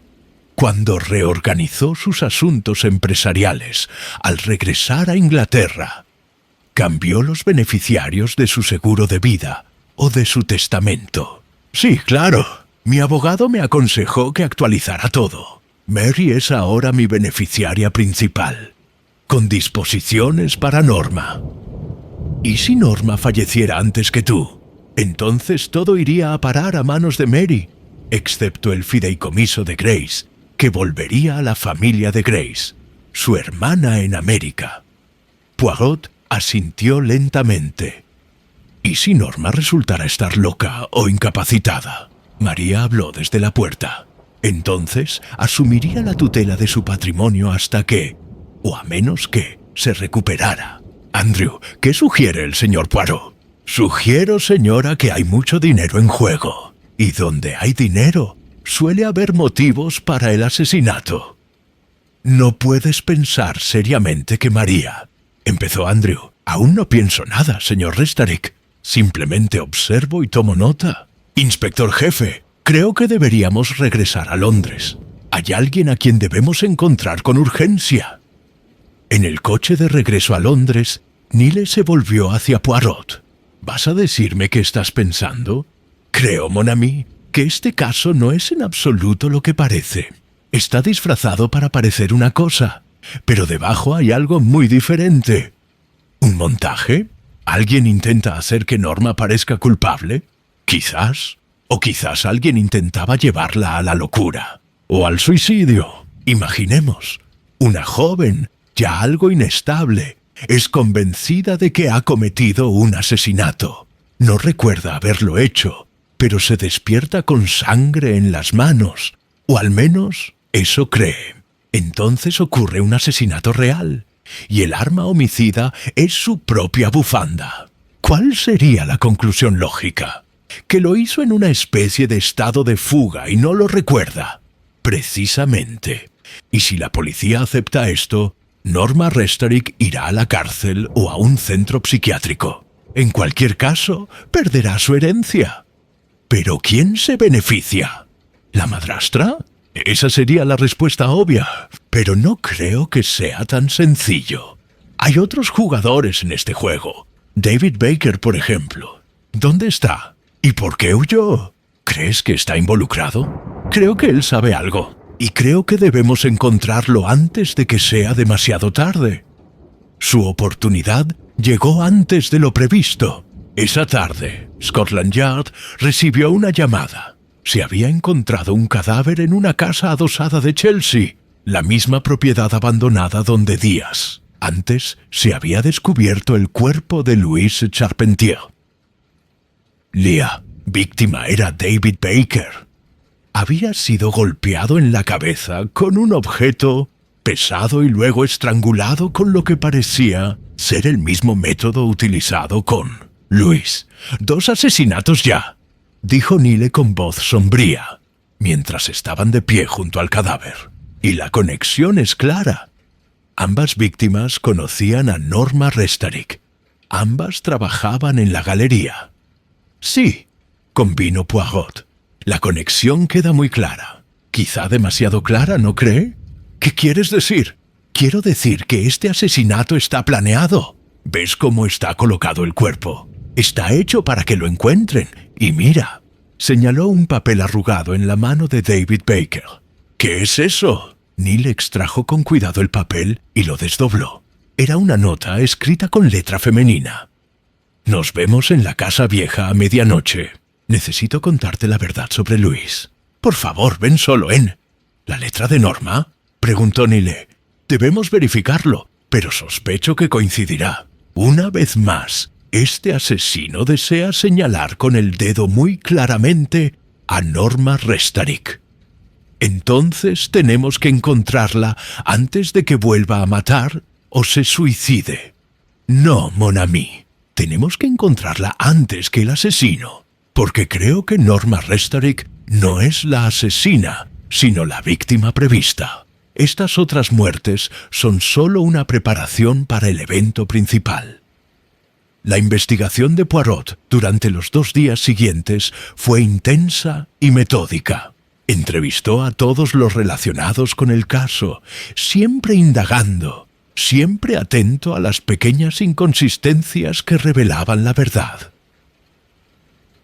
cuando reorganizó sus asuntos empresariales al regresar a Inglaterra, ¿cambió los beneficiarios de su seguro de vida o de su testamento?» «Sí, claro. Mi abogado me aconsejó que actualizara todo. Mary es ahora mi beneficiaria principal, con disposiciones para Norma. ¿Y si Norma falleciera antes que tú? Entonces todo iría a parar a manos de Mary, excepto el fideicomiso de Grace, que volvería a la familia de Grace, su hermana en América». Poirot asintió lentamente. «¿Y si Norma resultara estar loca o incapacitada?». María habló desde la puerta. «Entonces asumiría la tutela de su patrimonio hasta que, o a menos que, se recuperara». «Andrew, ¿qué sugiere el señor Poirot?». «Sugiero, señora, que hay mucho dinero en juego, y donde hay dinero, suele haber motivos para el asesinato». «No puedes pensar seriamente que María…». Empezó Andrew. «Aún no pienso nada, señor Restaric. Simplemente observo y tomo nota. Inspector jefe, creo que deberíamos regresar a Londres. Hay alguien a quien debemos encontrar con urgencia». En el coche de regreso a Londres, Nile se volvió hacia Poirot. «¿Vas a decirme qué estás pensando? Creo, mon ami, que este caso no es en absoluto lo que parece. Está disfrazado para parecer una cosa, pero debajo hay algo muy diferente». «¿Un montaje? ¿Alguien intenta hacer que Norma parezca culpable? Quizás. O quizás alguien intentaba llevarla a la locura. O al suicidio. Imaginemos. Una joven, ya algo inestable, es convencida de que ha cometido un asesinato. No recuerda haberlo hecho, pero se despierta con sangre en las manos. O al menos eso cree. Entonces ocurre un asesinato real, y el arma homicida es su propia bufanda. ¿Cuál sería la conclusión lógica? Que lo hizo en una especie de estado de fuga y no lo recuerda. Precisamente. Y si la policía acepta esto, Norma Restaric irá a la cárcel o a un centro psiquiátrico. En cualquier caso, perderá su herencia. ¿Pero quién se beneficia? ¿La madrastra? Esa sería la respuesta obvia, pero no creo que sea tan sencillo. Hay otros jugadores en este juego. David Baker, por ejemplo. ¿Dónde está? ¿Y por qué huyó? ¿Crees que está involucrado? Creo que él sabe algo, y creo que debemos encontrarlo antes de que sea demasiado tarde. Su oportunidad llegó antes de lo previsto. Esa tarde, Scotland Yard recibió una llamada. Se había encontrado un cadáver en una casa adosada de Chelsea, la misma propiedad abandonada donde días antes se había descubierto el cuerpo de Louise Charpentier. La víctima era David Baker. Había sido golpeado en la cabeza con un objeto pesado y luego estrangulado con lo que parecía ser el mismo método utilizado con Louise. 2 asesinatos ya, dijo Nile con voz sombría, mientras estaban de pie junto al cadáver. Y la conexión es clara. Ambas víctimas conocían a Norma Restaric. Ambas trabajaban en la galería. Sí, convino Poirot. La conexión queda muy clara. Quizá demasiado clara, ¿no cree? ¿Qué quieres decir? Quiero decir que este asesinato está planeado. ¿Ves cómo está colocado el cuerpo? Está hecho para que lo encuentren. Y mira, señaló un papel arrugado en la mano de David Baker. ¿Qué es eso? Nile extrajo con cuidado el papel y lo desdobló. Era una nota escrita con letra femenina. «Nos vemos en la casa vieja a medianoche. Necesito contarte la verdad sobre Luis. Por favor, ven solo en…». «¿La letra de Norma?», preguntó Nile. «Debemos verificarlo, pero sospecho que coincidirá. Una vez más, Este asesino desea señalar con el dedo muy claramente a Norma Restaric. Entonces tenemos que encontrarla antes de que vuelva a matar o se suicide. No, mon ami. Tenemos que encontrarla antes que el asesino, porque creo que Norma Restaric no es la asesina, sino la víctima prevista. Estas otras muertes son solo una preparación para el evento principal. La investigación de Poirot durante los 2 días siguientes fue intensa y metódica. Entrevistó a todos los relacionados con el caso, siempre indagando, siempre atento a las pequeñas inconsistencias que revelaban la verdad.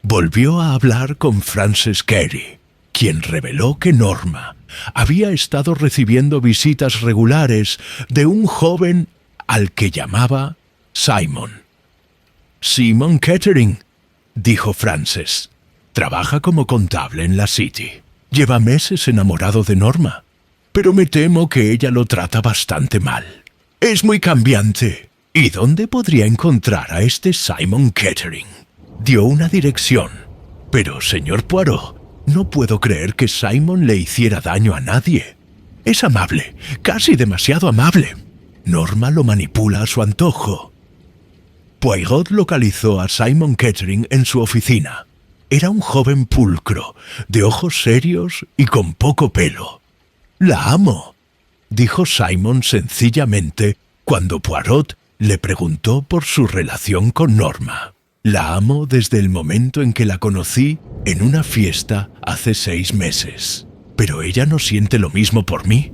Volvió a hablar con Frances Carey, quien reveló que Norma había estado recibiendo visitas regulares de un joven al que llamaba Simon. «Simon Kettering», dijo Frances. «Trabaja como contable en la City. Lleva meses enamorado de Norma, pero me temo que ella lo trata bastante mal. Es muy cambiante. ¿Y dónde podría encontrar a este Simon Kettering?». Dio una dirección. «Pero, señor Poirot, no puedo creer que Simon le hiciera daño a nadie. Es amable, casi demasiado amable. Norma lo manipula a su antojo». Poirot localizó a Simon Kettering en su oficina. Era un joven pulcro, de ojos serios y con poco pelo. «La amo», dijo Simon sencillamente cuando Poirot le preguntó por su relación con Norma. «La amo desde el momento en que la conocí en una fiesta hace 6 meses. Pero ella no siente lo mismo por mí.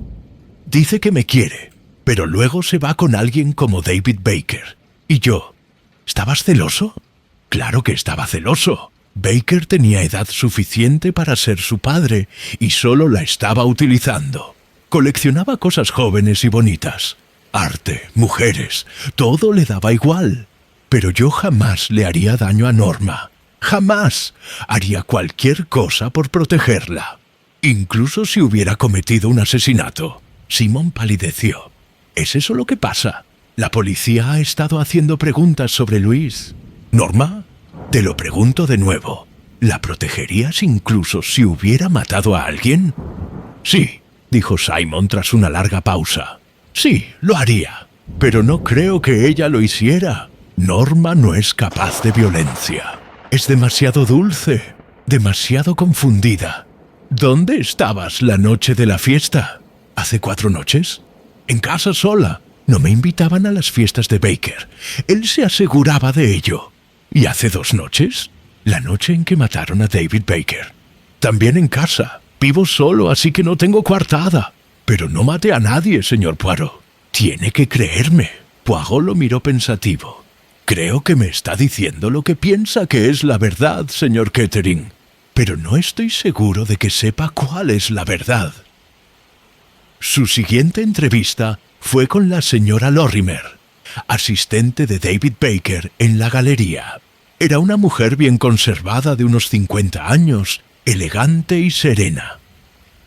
Dice que me quiere, pero luego se va con alguien como David Baker. Y yo, ¿estabas celoso?». «Claro que estaba celoso. Baker tenía edad suficiente para ser su padre y solo la estaba utilizando. Coleccionaba cosas jóvenes y bonitas. Arte, mujeres, todo le daba igual. Pero yo jamás le haría daño a Norma. Jamás. Haría cualquier cosa por protegerla. Incluso si hubiera cometido un asesinato». Simon palideció. «¿Es eso lo que pasa? La policía ha estado haciendo preguntas sobre Luis. ¿Norma? Te lo pregunto de nuevo. ¿La protegerías incluso si hubiera matado a alguien?». «Sí», dijo Simon tras una larga pausa. «Sí, lo haría. Pero no creo que ella lo hiciera. Norma no es capaz de violencia. Es demasiado dulce, demasiado confundida». «¿Dónde estabas la noche de la fiesta?». «¿Hace 4 noches? En casa sola. No me invitaban a las fiestas de Baker. Él se aseguraba de ello». «¿Y hace 2 noches?». «La noche en que mataron a David Baker. También en casa. Vivo solo, así que no tengo coartada. Pero no maté a nadie, señor Poirot. Tiene que creerme». Poirot lo miró pensativo. «Creo que me está diciendo lo que piensa que es la verdad, señor Kettering. Pero no estoy seguro de que sepa cuál es la verdad». Su siguiente entrevista fue con la señora Lorimer, asistente de David Baker en la galería. Era una mujer bien conservada de unos 50 años, elegante y serena.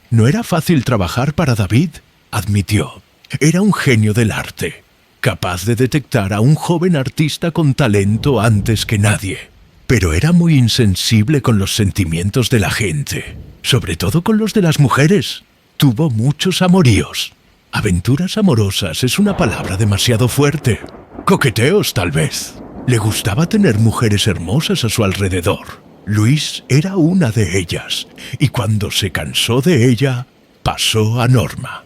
«No era fácil trabajar para David», admitió. «Era un genio del arte, capaz de detectar a un joven artista con talento antes que nadie. Pero era muy insensible con los sentimientos de la gente, sobre todo con los de las mujeres. Tuvo muchos amoríos». «Aventuras amorosas es una palabra demasiado fuerte. Coqueteos, tal vez. Le gustaba tener mujeres hermosas a su alrededor. Luis era una de ellas, y cuando se cansó de ella, pasó a Norma».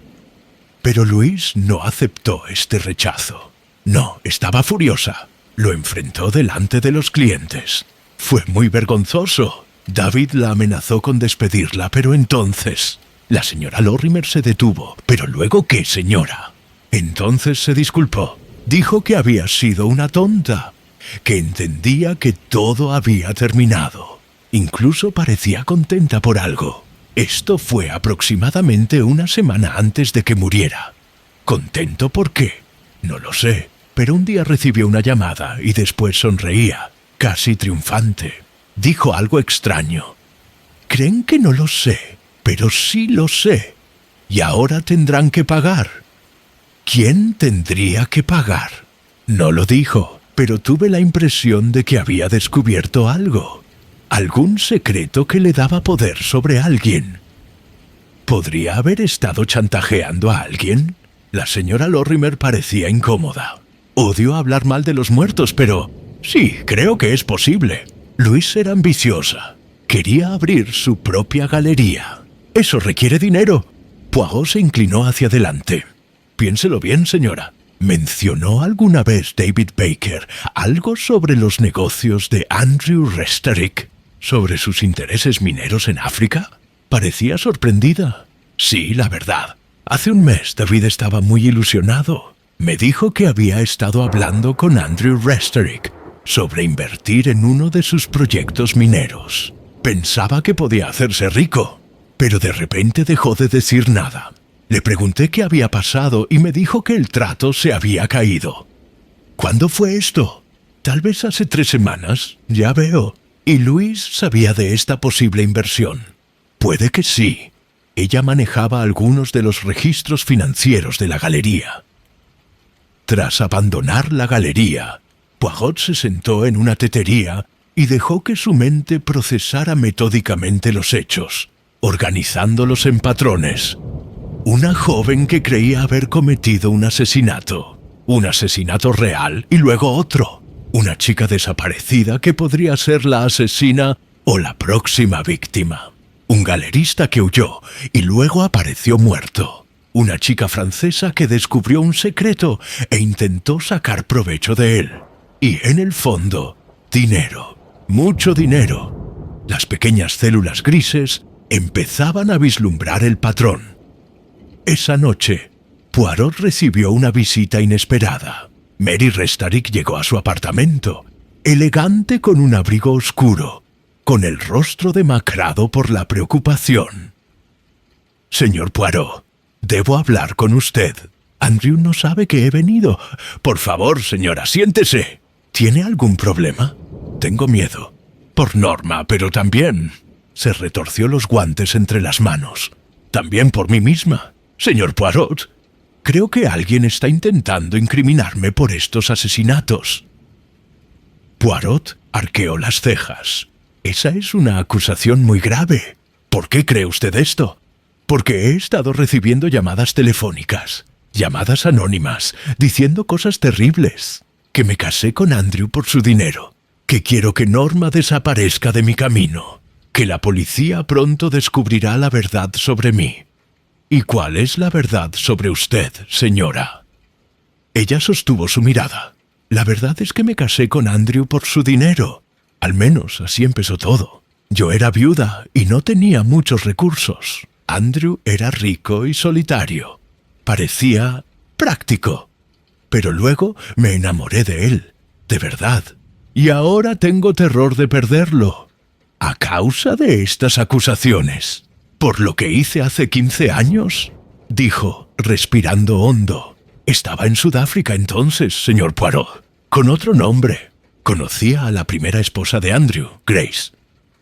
Pero Luis no aceptó este rechazo. No, estaba furiosa. Lo enfrentó delante de los clientes. Fue muy vergonzoso. David la amenazó con despedirla, pero entonces... La señora Lorimer se detuvo. «¿Pero luego qué, señora?». Entonces se disculpó. Dijo que había sido una tonta, que entendía que todo había terminado. Incluso parecía contenta por algo. Esto fue aproximadamente una semana antes de que muriera. ¿Contento por qué? No lo sé, pero un día recibió una llamada y después sonreía, casi triunfante. Dijo algo extraño. «Creen que no lo sé, pero sí lo sé. Y ahora tendrán que pagar». «¿Quién tendría que pagar?». No lo dijo, pero tuve la impresión de que había descubierto algo. Algún secreto que le daba poder sobre alguien. ¿Podría haber estado chantajeando a alguien? La señora Lorimer parecía incómoda. Odio hablar mal de los muertos, pero sí, creo que es posible. Louise era ambiciosa. Quería abrir su propia galería. Eso requiere dinero. Poirot se inclinó hacia adelante. Piénselo bien, señora. ¿Mencionó alguna vez David Baker algo sobre los negocios de Andrew Resterick? ¿Sobre sus intereses mineros en África? Parecía sorprendida. Sí, la verdad. Hace un mes David estaba muy ilusionado. Me dijo que había estado hablando con Andrew Resterick sobre invertir en uno de sus proyectos mineros. Pensaba que podía hacerse rico, pero de repente dejó de decir nada. Le pregunté qué había pasado y me dijo que el trato se había caído. ¿Cuándo fue esto? Tal vez hace 3 semanas, ya veo. ¿Y Louise sabía de esta posible inversión? Puede que sí. Ella manejaba algunos de los registros financieros de la galería. Tras abandonar la galería, Poirot se sentó en una tetería y dejó que su mente procesara metódicamente los hechos, organizándolos en patrones. Una joven que creía haber cometido un asesinato real y luego otro. Una chica desaparecida que podría ser la asesina o la próxima víctima. Un galerista que huyó y luego apareció muerto. Una chica francesa que descubrió un secreto e intentó sacar provecho de él. Y en el fondo, dinero. Mucho dinero. Las pequeñas células grises empezaban a vislumbrar el patrón. Esa noche, Poirot recibió una visita inesperada. Mary Resterick llegó a su apartamento, elegante con un abrigo oscuro, con el rostro demacrado por la preocupación. «Señor Poirot, debo hablar con usted. Andrew no sabe que he venido. Por favor, señora, siéntese. ¿Tiene algún problema? Tengo miedo. Por Norma, pero también...» Se retorció los guantes entre las manos. «También por mí misma. Señor Poirot, creo que alguien está intentando incriminarme por estos asesinatos». Poirot arqueó las cejas. «Esa es una acusación muy grave. ¿Por qué cree usted esto?» «Porque he estado recibiendo llamadas telefónicas, llamadas anónimas, diciendo cosas terribles. Que me casé con Andrew por su dinero, que quiero que Norma desaparezca de mi camino, que la policía pronto descubrirá la verdad sobre mí». «¿Y cuál es la verdad sobre usted, señora?» Ella sostuvo su mirada. «La verdad es que me casé con Andrew por su dinero. Al menos así empezó todo. Yo era viuda y no tenía muchos recursos. Andrew era rico y solitario. Parecía práctico. Pero luego me enamoré de él, de verdad. Y ahora tengo terror de perderlo. A causa de estas acusaciones. ¿Por lo que hice hace 15 años?» dijo, respirando hondo. «Estaba en Sudáfrica entonces, señor Poirot, con otro nombre. Conocía a la primera esposa de Andrew, Grace.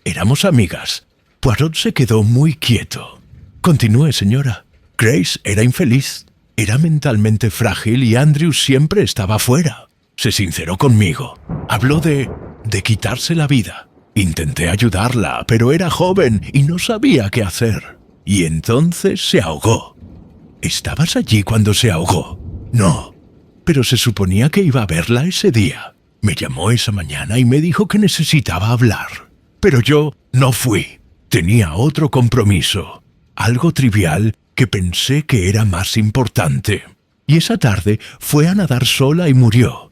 Éramos amigas». Poirot se quedó muy quieto. «Continúe, señora. Grace era infeliz. Era mentalmente frágil y Andrew siempre estaba fuera. Se sinceró conmigo. Habló de quitarse la vida. Intenté ayudarla, pero era joven y no sabía qué hacer. Y entonces se ahogó». «¿Estabas allí cuando se ahogó?» «No, pero se suponía que iba a verla ese día. Me llamó esa mañana y me dijo que necesitaba hablar. Pero yo no fui. Tenía otro compromiso, algo trivial que pensé que era más importante. Y esa tarde fue a nadar sola y murió».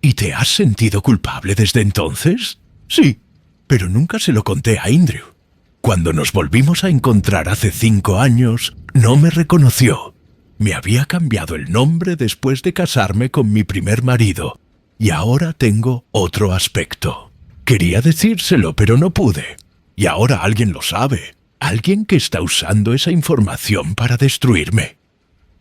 «¿Y te has sentido culpable desde entonces?» «Sí, pero nunca se lo conté a Andrew. Cuando nos volvimos a encontrar hace 5 años, no me reconoció. Me había cambiado el nombre después de casarme con mi primer marido, y ahora tengo otro aspecto. Quería decírselo, pero no pude. Y ahora alguien lo sabe. Alguien que está usando esa información para destruirme».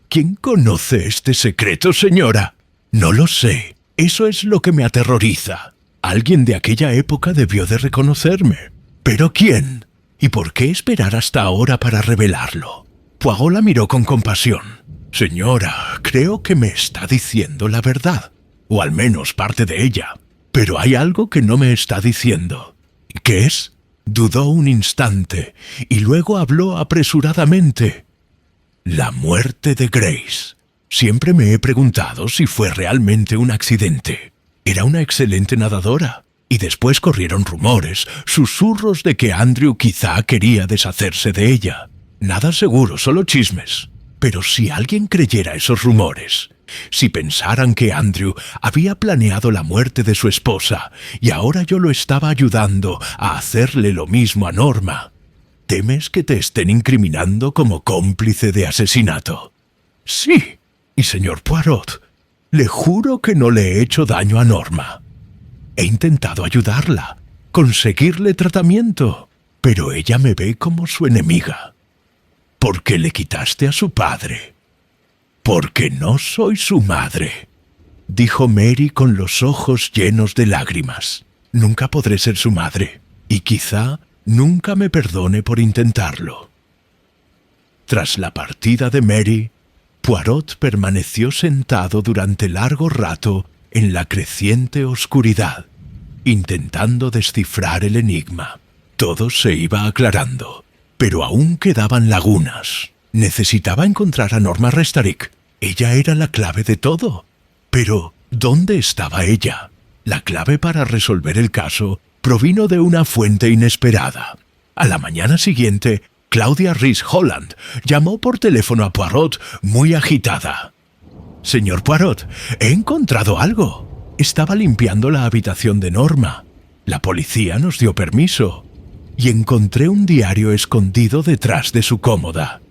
«¿Quién conoce este secreto, señora?» «No lo sé. Eso es lo que me aterroriza. Alguien de aquella época debió de reconocerme. ¿Pero quién? ¿Y por qué esperar hasta ahora para revelarlo?» Poirot la miró con compasión. «Señora, creo que me está diciendo la verdad. o al menos parte de ella. Pero hay algo que no me está diciendo. ¿Qué es? Dudó un instante y luego habló apresuradamente. La muerte de Grace. Siempre me he preguntado si fue realmente un accidente. Era una excelente nadadora, y después corrieron rumores, susurros de que Andrew quizá quería deshacerse de ella. Nada seguro, solo chismes. Pero si alguien creyera esos rumores, si pensaran que Andrew había planeado la muerte de su esposa y ahora yo lo estaba ayudando a hacerle lo mismo a Norma, ¿temes que te estén incriminando como cómplice de asesinato? Sí, y señor Poirot, le juro que no le he hecho daño a Norma. He intentado ayudarla, conseguirle tratamiento, pero ella me ve como su enemiga. ¿Por qué le quitaste a su padre? Porque no soy su madre, dijo Mary con los ojos llenos de lágrimas. Nunca podré ser su madre, y quizá nunca me perdone por intentarlo. Tras la partida de Mary, Poirot permaneció sentado durante largo rato en la creciente oscuridad, intentando descifrar el enigma. Todo se iba aclarando, pero aún quedaban lagunas. Necesitaba encontrar a Norma Restarick. Ella era la clave de todo. Pero, ¿dónde estaba ella? La clave para resolver el caso provino de una fuente inesperada. A la mañana siguiente, Claudia Rhys Holland llamó por teléfono a Poirot muy agitada. «Señor Poirot, he encontrado algo. Estaba limpiando la habitación de Norma. La policía nos dio permiso. Y encontré un diario escondido detrás de su cómoda.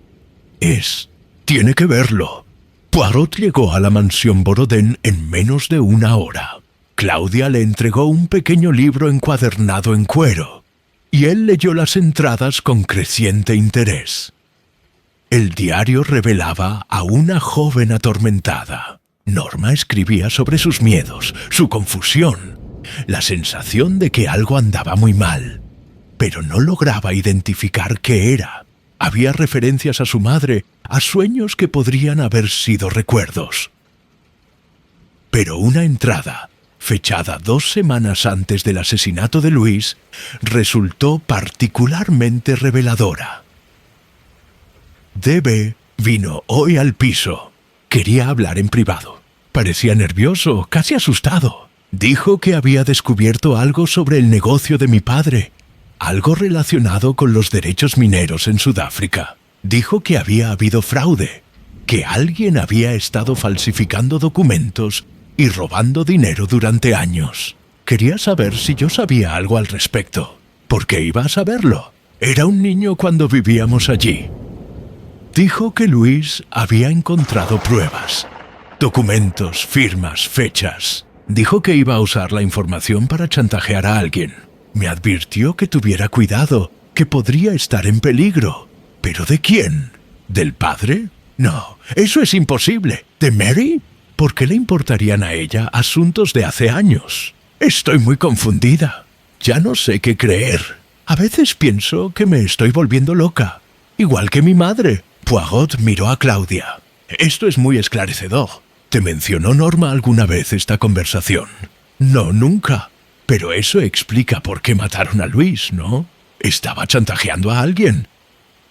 Tiene que verlo». Poirot llegó a la mansión Borodin en menos de una hora. Claudia le entregó un pequeño libro encuadernado en cuero, y él leyó las entradas con creciente interés. El diario revelaba a una joven atormentada. Norma escribía sobre sus miedos, su confusión, la sensación de que algo andaba muy mal, pero no lograba identificar qué era. Había referencias a su madre, a sueños que podrían haber sido recuerdos. Pero una entrada, fechada 2 semanas antes del asesinato de Louise, resultó particularmente reveladora. D.B. vino hoy al piso. Quería hablar en privado. Parecía nervioso, casi asustado. Dijo que había descubierto algo sobre el negocio de mi padre, algo relacionado con los derechos mineros en Sudáfrica. Dijo que había habido fraude, que alguien había estado falsificando documentos y robando dinero durante años. Quería saber si yo sabía algo al respecto. ¿Por qué iba a saberlo? Era un niño cuando vivíamos allí. Dijo que Luis había encontrado pruebas, documentos, firmas, fechas. Dijo que iba a usar la información para chantajear a alguien. Me advirtió que tuviera cuidado, que podría estar en peligro. ¿Pero de quién? ¿Del padre? No, eso es imposible. ¿De Mary? ¿Por qué le importarían a ella asuntos de hace años? Estoy muy confundida. Ya no sé qué creer. A veces pienso que me estoy volviendo loca. Igual que mi madre. Poirot miró a Claudia. Esto es muy esclarecedor. ¿Te mencionó Norma alguna vez esta conversación? No, nunca. Pero eso explica por qué mataron a Luis, ¿no? ¿Estaba chantajeando a alguien?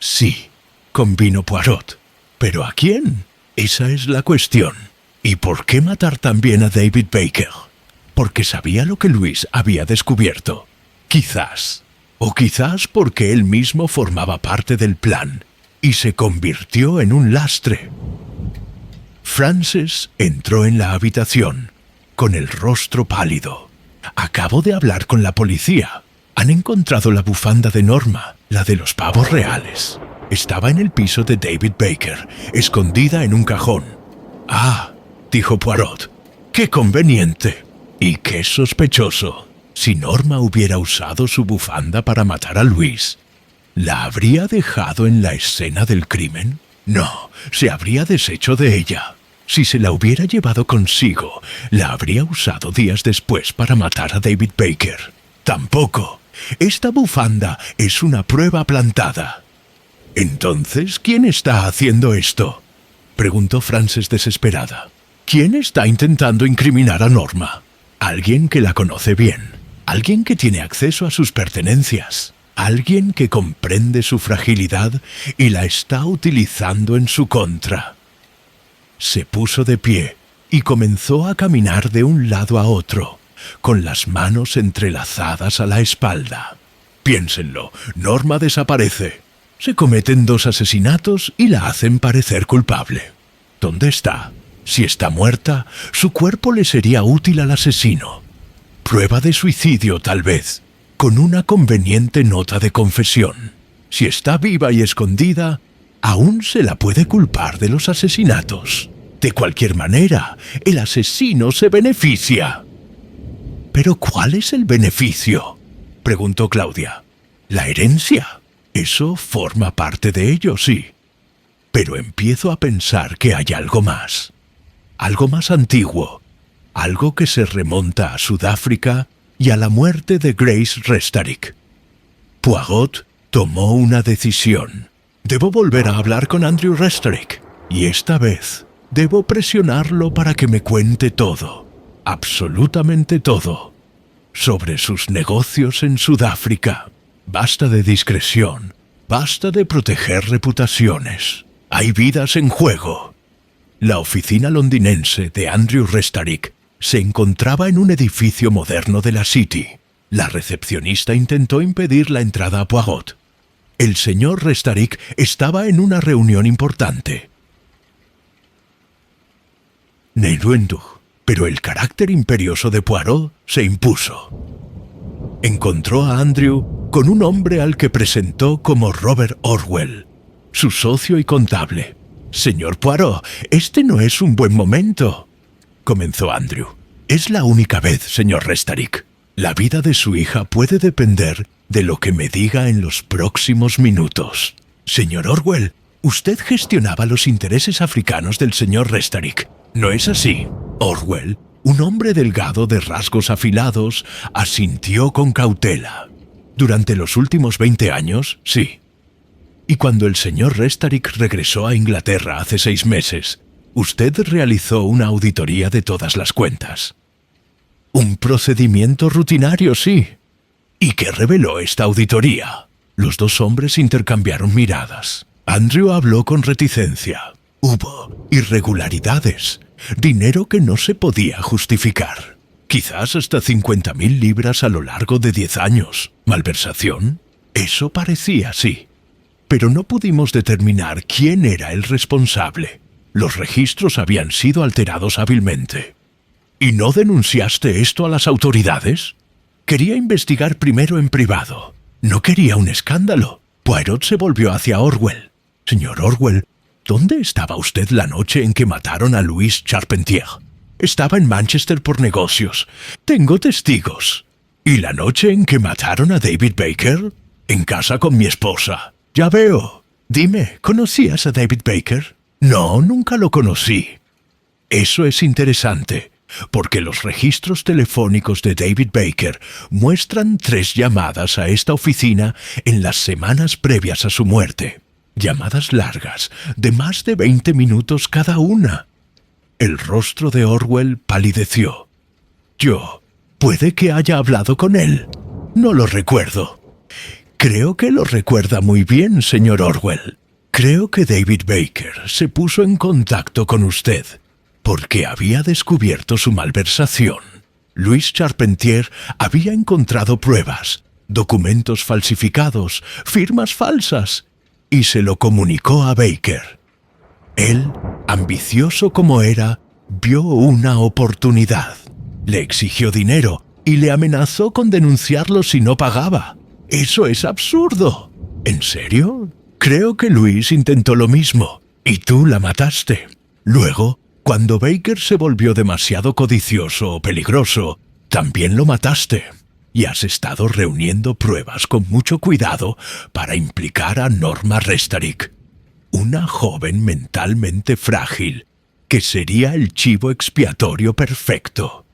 Sí, convino Poirot. ¿Pero a quién? Esa es la cuestión. ¿Y por qué matar también a David Baker? Porque sabía lo que Luis había descubierto. Quizás. O quizás porque él mismo formaba parte del plan y se convirtió en un lastre. Frances entró en la habitación, con el rostro pálido. Acabo de hablar con la policía. Han encontrado la bufanda de Norma, la de los pavos reales. Estaba en el piso de David Baker, escondida en un cajón. Ah, dijo Poirot. ¡Qué conveniente! Y qué sospechoso. Si Norma hubiera usado su bufanda para matar a Luis, ¿la habría dejado en la escena del crimen? No, se habría deshecho de ella. Si se la hubiera llevado consigo, la habría usado días después para matar a David Baker. Tampoco. Esta bufanda es una prueba plantada. Entonces, ¿quién está haciendo esto?, preguntó Frances desesperada. ¿Quién está intentando incriminar a Norma? Alguien que la conoce bien. Alguien que tiene acceso a sus pertenencias. Alguien que comprende su fragilidad y la está utilizando en su contra. Se puso de pie y comenzó a caminar de un lado a otro, con las manos entrelazadas a la espalda. Piénsenlo, Norma desaparece. Se cometen 2 asesinatos y la hacen parecer culpable. ¿Dónde está? Si está muerta, su cuerpo le sería útil al asesino. Prueba de suicidio, tal vez, con una conveniente nota de confesión. Si está viva y escondida, aún se la puede culpar de los asesinatos. De cualquier manera, el asesino se beneficia. ¿Pero cuál es el beneficio?, preguntó Claudia. La herencia. Eso forma parte de ello, sí. Pero empiezo a pensar que hay algo más antiguo, algo que se remonta a Sudáfrica y a la muerte de Grace Restarick. Poirot tomó una decisión. Debo volver a hablar con Andrew Restarick, y esta vez debo presionarlo para que me cuente todo, absolutamente todo, sobre sus negocios en Sudáfrica. Basta de discreción, basta de proteger reputaciones. Hay vidas en juego. La oficina londinense de Andrew Restarick se encontraba en un edificio moderno de la City. La recepcionista intentó impedir la entrada a Poirot. El señor Restarick estaba en una reunión importante. Neyluendug, pero el carácter imperioso de Poirot se impuso. Encontró a Andrew con un hombre al que presentó como Robert Orwell, su socio y contable. «Señor Poirot, este no es un buen momento», comenzó Andrew. «Es la única vez, señor Restarick. La vida de su hija puede depender de lo que me diga en los próximos minutos. Señor Orwell, usted gestionaba los intereses africanos del señor Restarick, ¿no es así?» Orwell, un hombre delgado de rasgos afilados, asintió con cautela. «Durante los últimos 20 años, sí. Y cuando el señor Restarick regresó a Inglaterra hace 6 meses, usted realizó una auditoría de todas las cuentas». «Un procedimiento rutinario, sí». «¿Y qué reveló esta auditoría?» Los 2 hombres intercambiaron miradas. Andrew habló con reticencia. Hubo irregularidades, dinero que no se podía justificar. Quizás hasta 50.000 libras a lo largo de 10 años. ¿Malversación? Eso parecía, sí. Pero no pudimos determinar quién era el responsable. Los registros habían sido alterados hábilmente. ¿Y no denunciaste esto a las autoridades? Quería investigar primero en privado. No quería un escándalo. Poirot se volvió hacia Orwell. «Señor Orwell, ¿dónde estaba usted la noche en que mataron a Louis Charpentier?» «Estaba en Manchester por negocios. Tengo testigos». «¿Y la noche en que mataron a David Baker?» «En casa con mi esposa». «Ya veo. Dime, ¿conocías a David Baker?» «No, nunca lo conocí». Eso es interesante, porque los registros telefónicos de David Baker muestran 3 llamadas a esta oficina en las semanas previas a su muerte. Llamadas largas, de más de 20 minutos cada una. El rostro de Orwell palideció. Puede que haya hablado con él. No lo recuerdo. Creo que lo recuerda muy bien, señor Orwell. Creo que David Baker se puso en contacto con usted porque había descubierto su malversación. Louis Charpentier había encontrado pruebas, documentos falsificados, firmas falsas, y se lo comunicó a Baker. Él, ambicioso como era, vio una oportunidad. Le exigió dinero y le amenazó con denunciarlo si no pagaba. ¡Eso es absurdo! ¿En serio? Creo que Louis intentó lo mismo, y tú la mataste. Luego, cuando Baker se volvió demasiado codicioso o peligroso, también lo mataste. Y has estado reuniendo pruebas con mucho cuidado para implicar a Norma Restarick, una joven mentalmente frágil, que sería el chivo expiatorio perfecto.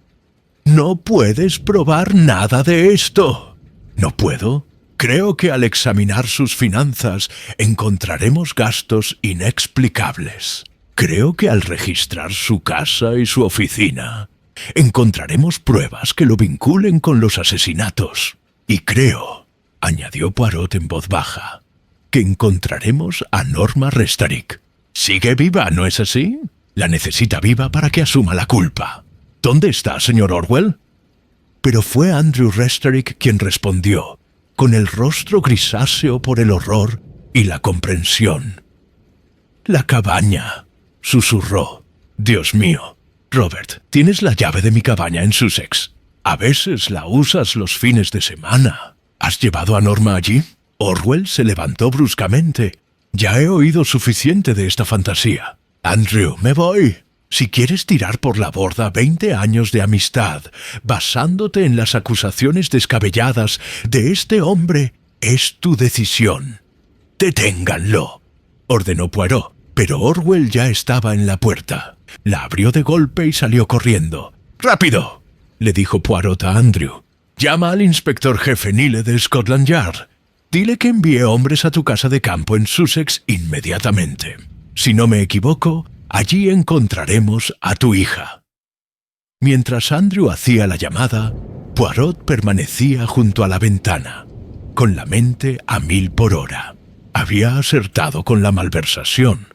No puedes probar nada de esto. ¿No puedo? Creo que al examinar sus finanzas encontraremos gastos inexplicables. Creo que al registrar su casa y su oficina, encontraremos pruebas que lo vinculen con los asesinatos. Y creo, añadió Poirot en voz baja, que encontraremos a Norma Restaric. Sigue viva, ¿no es así? La necesita viva para que asuma la culpa. ¿Dónde está, señor Orwell? Pero fue Andrew Restaric quien respondió, con el rostro grisáceo por el horror y la comprensión. «La cabaña», susurró. «Dios mío. Robert, ¿tienes la llave de mi cabaña en Sussex? A veces la usas los fines de semana. ¿Has llevado a Norma allí?» Orwell se levantó bruscamente. «Ya he oído suficiente de esta fantasía. Andrew, me voy. Si quieres tirar por la borda 20 años de amistad, basándote en las acusaciones descabelladas de este hombre, es tu decisión. Deténganlo», ordenó Poirot, pero Orwell ya estaba en la puerta. La abrió de golpe y salió corriendo. «¡Rápido!», le dijo Poirot a Andrew. «Llama al inspector jefe Nile de Scotland Yard. Dile que envíe hombres a tu casa de campo en Sussex inmediatamente. Si no me equivoco, allí encontraremos a tu hija». Mientras Andrew hacía la llamada, Poirot permanecía junto a la ventana, con la mente a 1000 por hora. Había acertado con la malversación,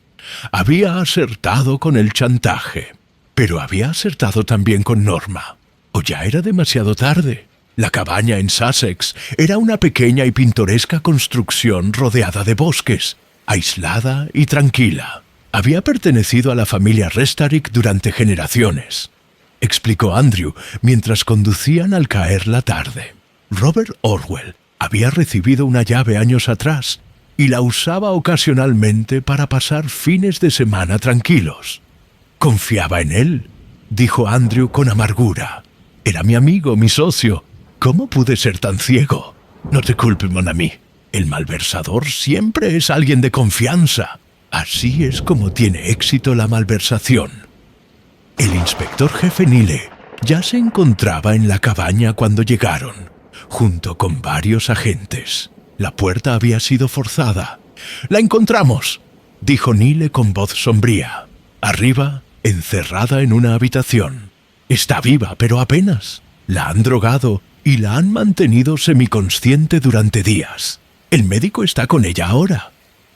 había acertado con el chantaje, pero había acertado también con Norma. ¿O ya era demasiado tarde? La cabaña en Sussex era una pequeña y pintoresca construcción rodeada de bosques, aislada y tranquila. Había pertenecido a la familia Restaric durante generaciones, explicó Andrew mientras conducían al caer la tarde. Robert Orwell había recibido una llave años atrás y la usaba ocasionalmente para pasar fines de semana tranquilos. «Confiaba en él», dijo Andrew con amargura. «Era mi amigo, mi socio. ¿Cómo pude ser tan ciego? No te culpes, mon ami. El malversador siempre es alguien de confianza. Así es como tiene éxito la malversación». El inspector jefe Nile ya se encontraba en la cabaña cuando llegaron, junto con varios agentes. La puerta había sido forzada. «La encontramos», dijo Nile con voz sombría. «Arriba, encerrada en una habitación. Está viva, pero apenas. La han drogado y la han mantenido semiconsciente durante días. El médico está con ella ahora».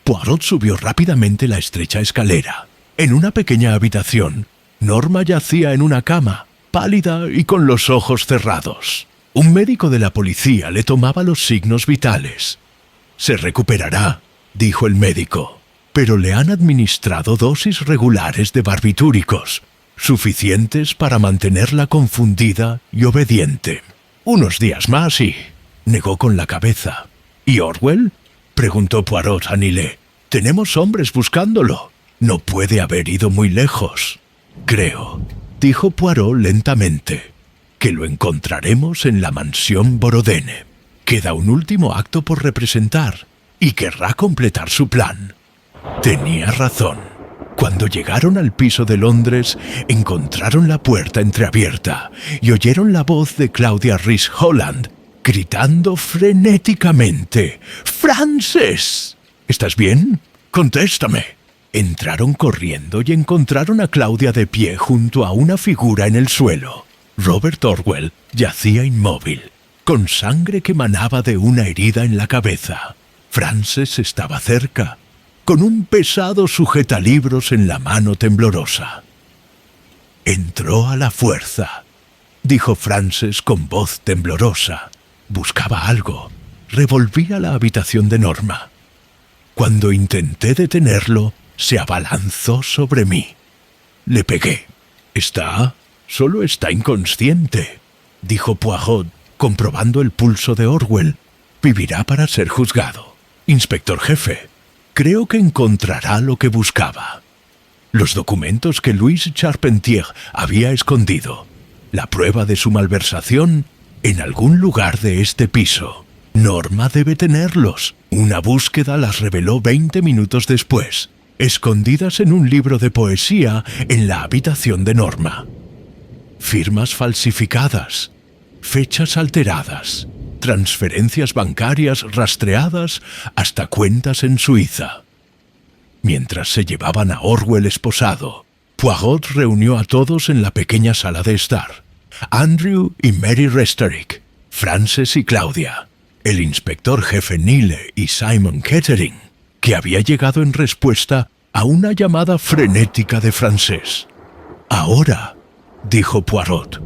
Poirot subió rápidamente la estrecha escalera. En una pequeña habitación, Norma yacía en una cama, pálida y con los ojos cerrados. Un médico de la policía le tomaba los signos vitales. «Se recuperará», dijo el médico, «pero le han administrado dosis regulares de barbitúricos, suficientes para mantenerla confundida y obediente. Unos días más y...», negó con la cabeza. «¿Y Orwell?», preguntó Poirot a Nile. «Tenemos hombres buscándolo. No puede haber ido muy lejos». «Creo», dijo Poirot lentamente, «que lo encontraremos en la mansión Borodene. Queda un último acto por representar y querrá completar su plan». Tenía razón. Cuando llegaron al piso de Londres, encontraron la puerta entreabierta y oyeron la voz de Claudia Rhys Holland, gritando frenéticamente: «¡Frances! ¿Estás bien? Contéstame». Entraron corriendo y encontraron a Claudia de pie junto a una figura en el suelo. Robert Orwell yacía inmóvil, con sangre que manaba de una herida en la cabeza. Frances estaba cerca, con un pesado sujetalibros en la mano temblorosa. «Entró a la fuerza», dijo Frances con voz temblorosa. Buscaba algo. Revolvía la habitación de Norma. Cuando intenté detenerlo, se abalanzó sobre mí. Le pegué. Solo está inconsciente», dijo Poirot, comprobando el pulso de Orwell. «Vivirá para ser juzgado. Inspector jefe, creo que encontrará lo que buscaba. Los documentos que Louis Charpentier había escondido. La prueba de su malversación en algún lugar de este piso. Norma debe tenerlos. Una búsqueda las reveló 20 minutos después, escondidas en un libro de poesía en la habitación de Norma. Firmas falsificadas, fechas alteradas, transferencias bancarias rastreadas hasta cuentas en Suiza. Mientras se llevaban a Orwell esposado, Poirot reunió a todos en la pequeña sala de estar. Andrew y Mary Restorick, Frances y Claudia, el inspector jefe Nile y Simon Kettering, que había llegado en respuesta a una llamada frenética de Frances. «Ahora», dijo Poirot,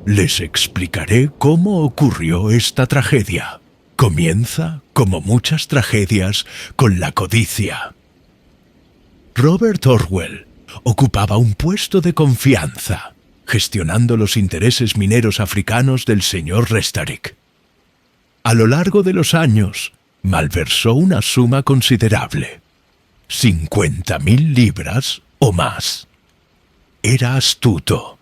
«les explicaré cómo ocurrió esta tragedia. Comienza, como muchas tragedias, con la codicia». Robert Orwell ocupaba un puesto de confianza, gestionando los intereses mineros africanos del señor Restorick. A lo largo de los años, malversó una suma considerable, 50.000 libras o más. Era astuto,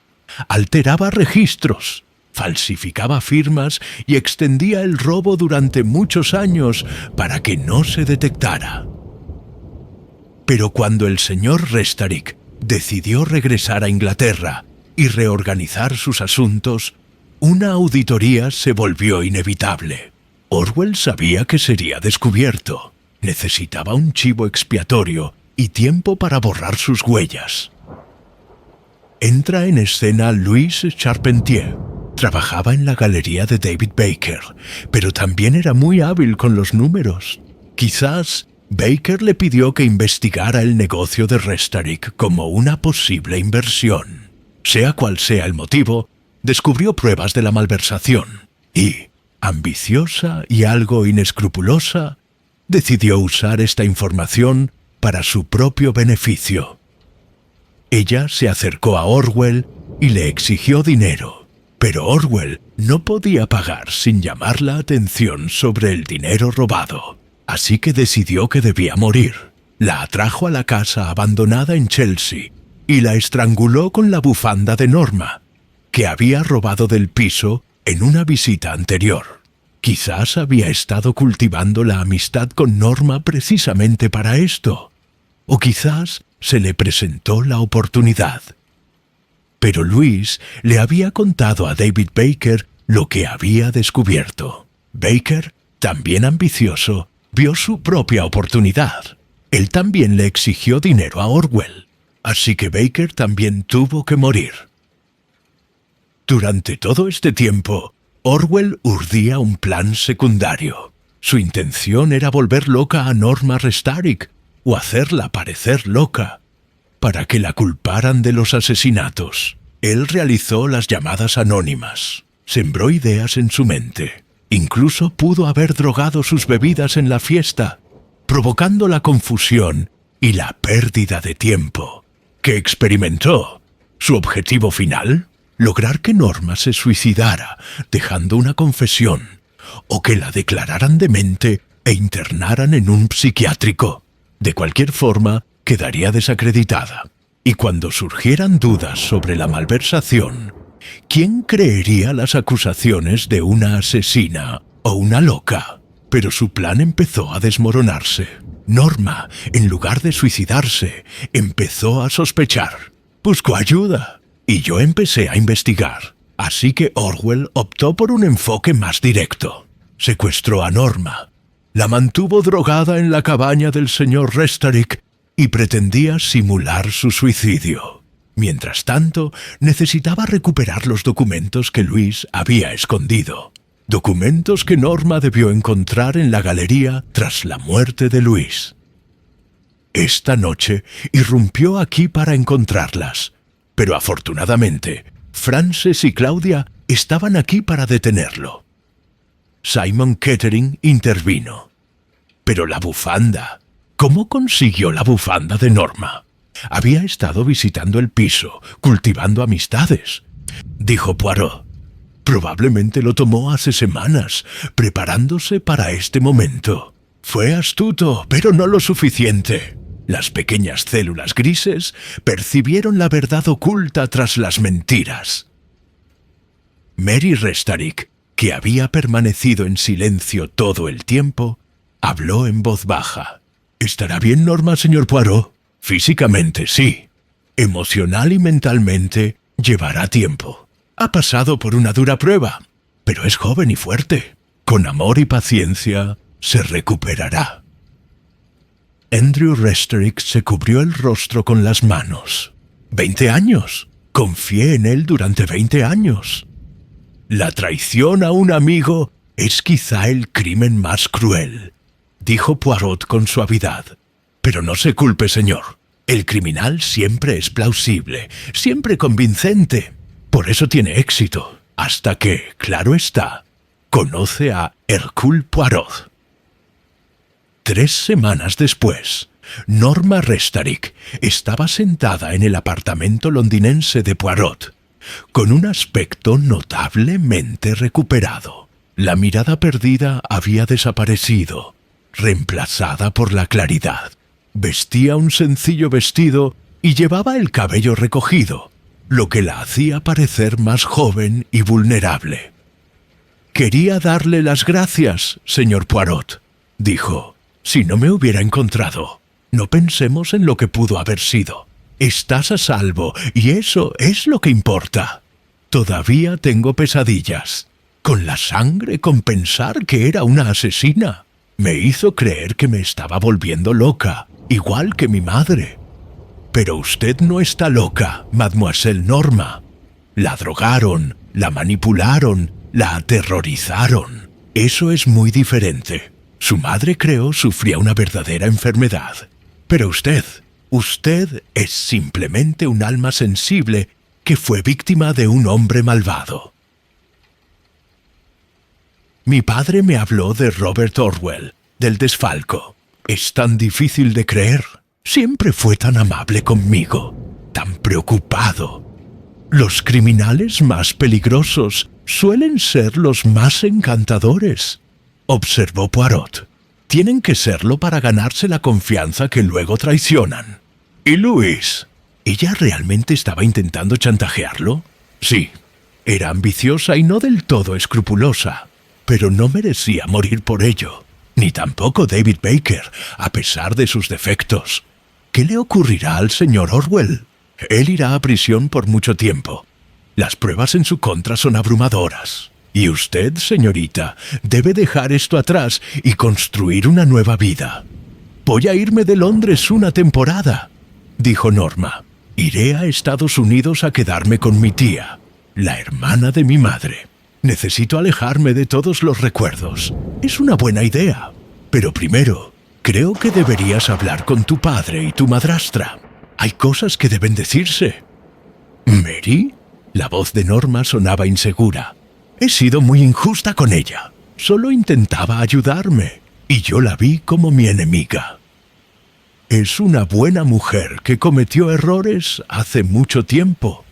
alteraba registros, falsificaba firmas y extendía el robo durante muchos años para que no se detectara. Pero cuando el señor Restorick decidió regresar a Inglaterra y reorganizar sus asuntos, una auditoría se volvió inevitable. Orwell sabía que sería descubierto. Necesitaba un chivo expiatorio y tiempo para borrar sus huellas. Entra en escena Louis Charpentier. Trabajaba en la galería de David Baker, pero también era muy hábil con los números. Quizás Baker le pidió que investigara el negocio de Restorick como una posible inversión. Sea cual sea el motivo, descubrió pruebas de la malversación y, ambiciosa y algo inescrupulosa, decidió usar esta información para su propio beneficio. Ella se acercó a Orwell y le exigió dinero, pero Orwell no podía pagar sin llamar la atención sobre el dinero robado, así que decidió que debía morir. La atrajo a la casa abandonada en Chelsea y la estranguló con la bufanda de Norma, que había robado del piso en una visita anterior. Quizás había estado cultivando la amistad con Norma precisamente para esto, o quizás se le presentó la oportunidad. Pero Louis le había contado a David Baker lo que había descubierto. Baker, también ambicioso, vio su propia oportunidad. Él también le exigió dinero a Orwell, así que Baker también tuvo que morir. Durante todo este tiempo, Orwell urdía un plan secundario. Su intención era volver loca a Norma Restorick, o hacerla parecer loca, para que la culparan de los asesinatos. Él realizó las llamadas anónimas, sembró ideas en su mente. Incluso pudo haber drogado sus bebidas en la fiesta, provocando la confusión y la pérdida de tiempo que experimentó. Su objetivo final: lograr que Norma se suicidara dejando una confesión, o que la declararan demente e internaran en un psiquiátrico. De cualquier forma, quedaría desacreditada. Y cuando surgieran dudas sobre la malversación, ¿quién creería las acusaciones de una asesina o una loca? Pero su plan empezó a desmoronarse. Norma, en lugar de suicidarse, empezó a sospechar. Buscó ayuda y yo empecé a investigar. Así que Orwell optó por un enfoque más directo. Secuestró a Norma, la mantuvo drogada en la cabaña del señor Restorick y pretendía simular su suicidio. Mientras tanto, necesitaba recuperar los documentos que Louis había escondido. Documentos que Norma debió encontrar en la galería tras la muerte de Louis. Esta noche irrumpió aquí para encontrarlas, pero afortunadamente, Frances y Claudia estaban aquí para detenerlo. Simon Kettering intervino. Pero la bufanda. ¿Cómo consiguió la bufanda de Norma? Había estado visitando el piso, cultivando amistades, dijo Poirot. Probablemente lo tomó hace semanas, preparándose para este momento. Fue astuto, pero no lo suficiente. Las pequeñas células grises percibieron la verdad oculta tras las mentiras. Mary Restorick, que había permanecido en silencio todo el tiempo, habló en voz baja. ¿Estará bien Norma, señor Poirot? Físicamente, sí. Emocional y mentalmente, llevará tiempo. Ha pasado por una dura prueba, pero es joven y fuerte. Con amor y paciencia, se recuperará. Andrew Resterick se cubrió el rostro con las manos. ¡20 años! Confié en él durante 20 años. La traición a un amigo es quizá el crimen más cruel, dijo Poirot con suavidad. Pero no se culpe, señor. El criminal siempre es plausible, siempre convincente. Por eso tiene éxito, hasta que, claro está, conoce a Hercule Poirot. 3 semanas después, Norma Resterick estaba sentada en el apartamento londinense de Poirot, con un aspecto notablemente recuperado. La mirada perdida había desaparecido, reemplazada por la claridad. Vestía un sencillo vestido y llevaba el cabello recogido, lo que la hacía parecer más joven y vulnerable. «Quería darle las gracias, señor Poirot», dijo. «Si no me hubiera encontrado, no pensemos en lo que pudo haber sido. Estás a salvo y eso es lo que importa. Todavía tengo pesadillas. Con la sangre, con pensar que era una asesina. Me hizo creer que me estaba volviendo loca, igual que mi madre. Pero usted no está loca, mademoiselle Norma. La drogaron, la manipularon, la aterrorizaron. Eso es muy diferente. Su madre, creo, sufría una verdadera enfermedad. Pero usted es simplemente un alma sensible que fue víctima de un hombre malvado». Mi padre me habló de Robert Orwell, del desfalco. Es tan difícil de creer. Siempre fue tan amable conmigo, tan preocupado. Los criminales más peligrosos suelen ser los más encantadores, observó Poirot. Tienen que serlo para ganarse la confianza que luego traicionan. ¿Y Louise? ¿Ella realmente estaba intentando chantajearlo? Sí. Era ambiciosa y no del todo escrupulosa, pero no merecía morir por ello. Ni tampoco David Baker, a pesar de sus defectos. ¿Qué le ocurrirá al señor Orwell? Él irá a prisión por mucho tiempo. Las pruebas en su contra son abrumadoras. Y usted, señorita, debe dejar esto atrás y construir una nueva vida. «Voy a irme de Londres una temporada», dijo Norma. «Iré a Estados Unidos a quedarme con mi tía, la hermana de mi madre. Necesito alejarme de todos los recuerdos. Es una buena idea. Pero primero, creo que deberías hablar con tu padre y tu madrastra. Hay cosas que deben decirse». «¿Mary?» La voz de Norma sonaba insegura. «He sido muy injusta con ella. Solo intentaba ayudarme, y yo la vi como mi enemiga. Es una buena mujer que cometió errores hace mucho tiempo,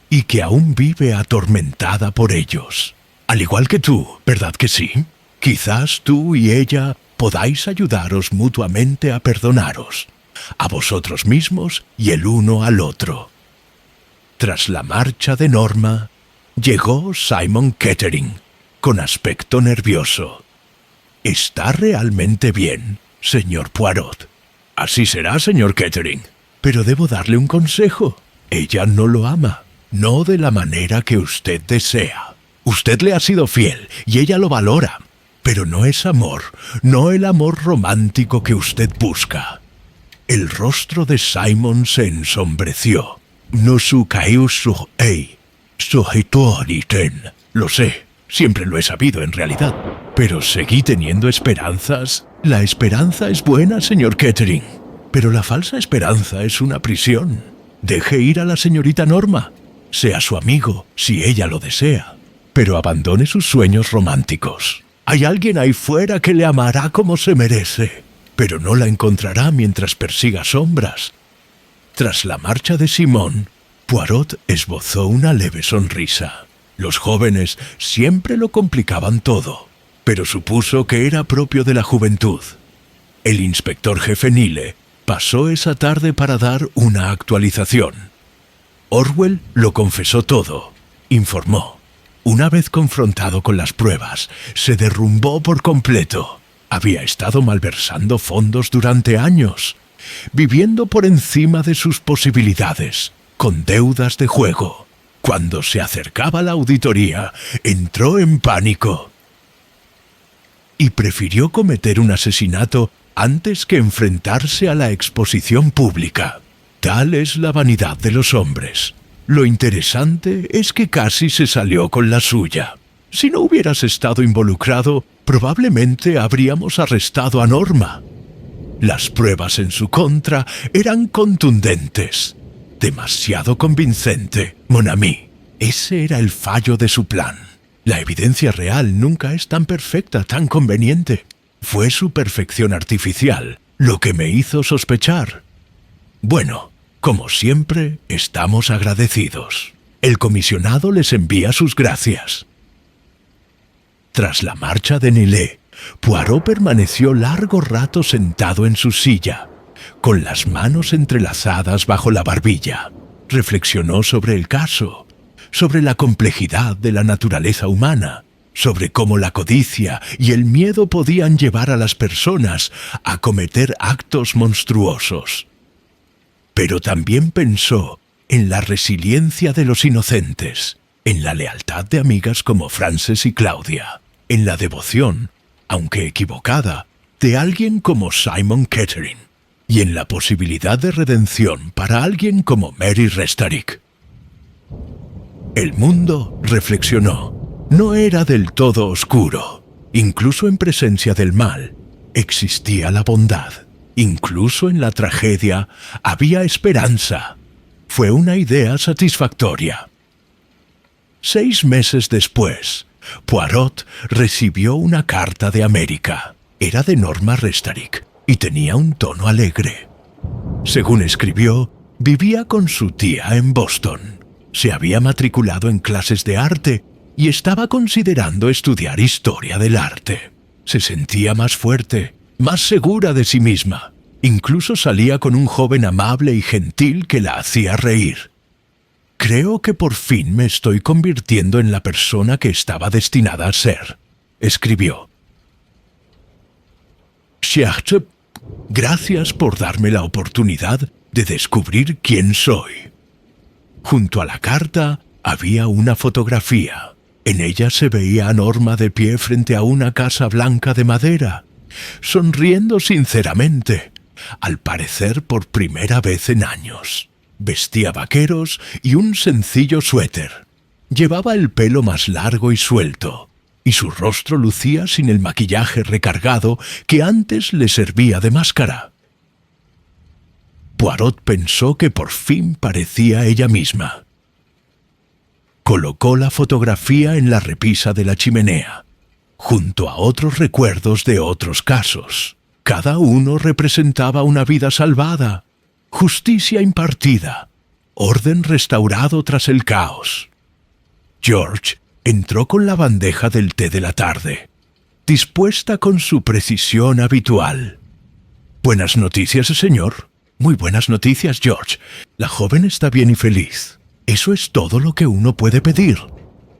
y que aún vive atormentada por ellos. Al igual que tú, ¿verdad que sí? Quizás tú y ella podáis ayudaros mutuamente a perdonaros, a vosotros mismos y el uno al otro». Tras la marcha de Norma, llegó Simon Kettering, con aspecto nervioso. «¿Está realmente bien, señor Poirot?» «Así será, señor Kettering. Pero debo darle un consejo. Ella no lo ama, no de la manera que usted desea. Usted le ha sido fiel y ella lo valora, pero no es amor, no el amor romántico que usted busca». El rostro de Simon se ensombreció. «No su caeu sur ei. Lo sé, siempre lo he sabido en realidad. Pero seguí teniendo esperanzas. La esperanza es buena, señor Kettering. Pero la falsa esperanza es una prisión. Deje ir a la señorita Norma. Sea su amigo, si ella lo desea. Pero abandone sus sueños románticos. Hay alguien ahí fuera que le amará como se merece, pero no la encontrará mientras persiga sombras». Tras la marcha de Simón, Poirot esbozó una leve sonrisa. Los jóvenes siempre lo complicaban todo, pero supuso que era propio de la juventud. El inspector jefe Nile pasó esa tarde para dar una actualización. Orwell lo confesó todo, informó. Una vez confrontado con las pruebas, se derrumbó por completo. Había estado malversando fondos durante años, viviendo por encima de sus posibilidades, con deudas de juego. Cuando se acercaba la auditoría, entró en pánico y prefirió cometer un asesinato antes que enfrentarse a la exposición pública. Tal es la vanidad de los hombres. Lo interesante es que casi se salió con la suya. Si no hubieras estado involucrado, probablemente habríamos arrestado a Norma. Las pruebas en su contra eran contundentes. Demasiado convincente, mon ami. Ese era el fallo de su plan. La evidencia real nunca es tan perfecta, tan conveniente. Fue su perfección artificial lo que me hizo sospechar. Bueno, como siempre, estamos agradecidos. El comisionado les envía sus gracias. Tras la marcha de Nilé, Poirot permaneció largo rato sentado en su silla, con las manos entrelazadas bajo la barbilla. Reflexionó sobre el caso, sobre la complejidad de la naturaleza humana, sobre cómo la codicia y el miedo podían llevar a las personas a cometer actos monstruosos. Pero también pensó en la resiliencia de los inocentes, en la lealtad de amigas como Frances y Claudia, en la devoción, aunque equivocada, de alguien como Simon Kettering, y en la posibilidad de redención para alguien como Mary Restarick. El mundo, reflexionó, no era del todo oscuro. Incluso en presencia del mal, existía la bondad. Incluso en la tragedia había esperanza. Fue una idea satisfactoria. 6 meses después, Poirot recibió una carta de América. Era de Norma Restarick y tenía un tono alegre. Según escribió, vivía con su tía en Boston. Se había matriculado en clases de arte y estaba considerando estudiar historia del arte. Se sentía más fuerte, más segura de sí misma. Incluso salía con un joven amable y gentil que la hacía reír. Creo que por fin me estoy convirtiendo en la persona que estaba destinada a ser, escribió. Cherche, gracias por darme la oportunidad de descubrir quién soy. Junto a la carta había una fotografía. En ella se veía a Norma de pie frente a una casa blanca de madera, sonriendo sinceramente, al parecer por primera vez en años. Vestía vaqueros y un sencillo suéter. Llevaba el pelo más largo y suelto, y su rostro lucía sin el maquillaje recargado que antes le servía de máscara. Poirot pensó que por fin parecía ella misma. Colocó la fotografía en la repisa de la chimenea, junto a otros recuerdos de otros casos. Cada uno representaba una vida salvada, justicia impartida, orden restaurado tras el caos. George entró con la bandeja del té de la tarde, dispuesta con su precisión habitual. «Buenas noticias, señor». «Muy buenas noticias, George. La joven está bien y feliz. Eso es todo lo que uno puede pedir».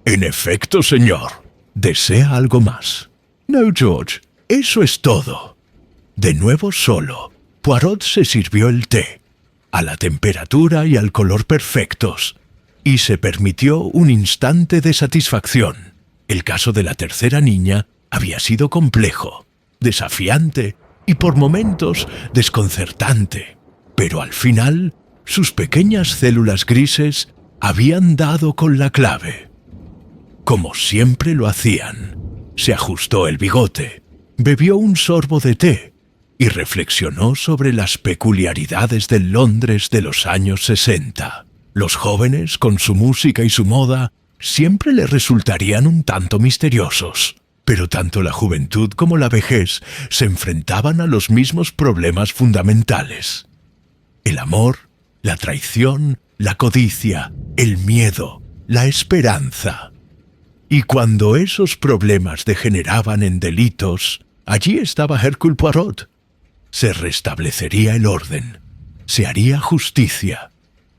«En efecto, señor. ¿Desea algo más?» «No, George. Eso es todo». De nuevo solo, Poirot se sirvió el té, a la temperatura y al color perfectos, y se permitió un instante de satisfacción. El caso de la tercera niña había sido complejo, desafiante y por momentos desconcertante, pero al final sus pequeñas células grises habían dado con la clave. Como siempre lo hacían, se ajustó el bigote, bebió un sorbo de té y reflexionó sobre las peculiaridades del Londres de los años 60. Los jóvenes, con su música y su moda, siempre le resultarían un tanto misteriosos, pero tanto la juventud como la vejez se enfrentaban a los mismos problemas fundamentales. El amor, la traición, la codicia, el miedo, la esperanza. Y cuando esos problemas degeneraban en delitos, allí estaba Hercule Poirot. Se restablecería el orden, se haría justicia,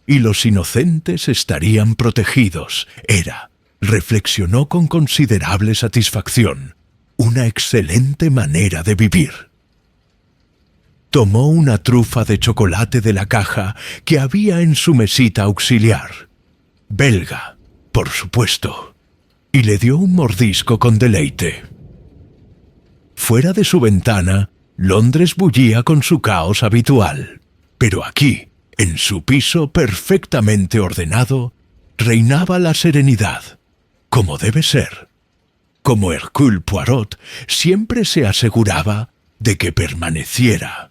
y los inocentes estarían protegidos. Era, reflexionó con considerable satisfacción, una excelente manera de vivir. Tomó una trufa de chocolate de la caja que había en su mesita auxiliar, belga, por supuesto, y le dio un mordisco con deleite. Fuera de su ventana, Londres bullía con su caos habitual, pero aquí, en su piso perfectamente ordenado, reinaba la serenidad, como debe ser. Como Hercule Poirot siempre se aseguraba de que permaneciera.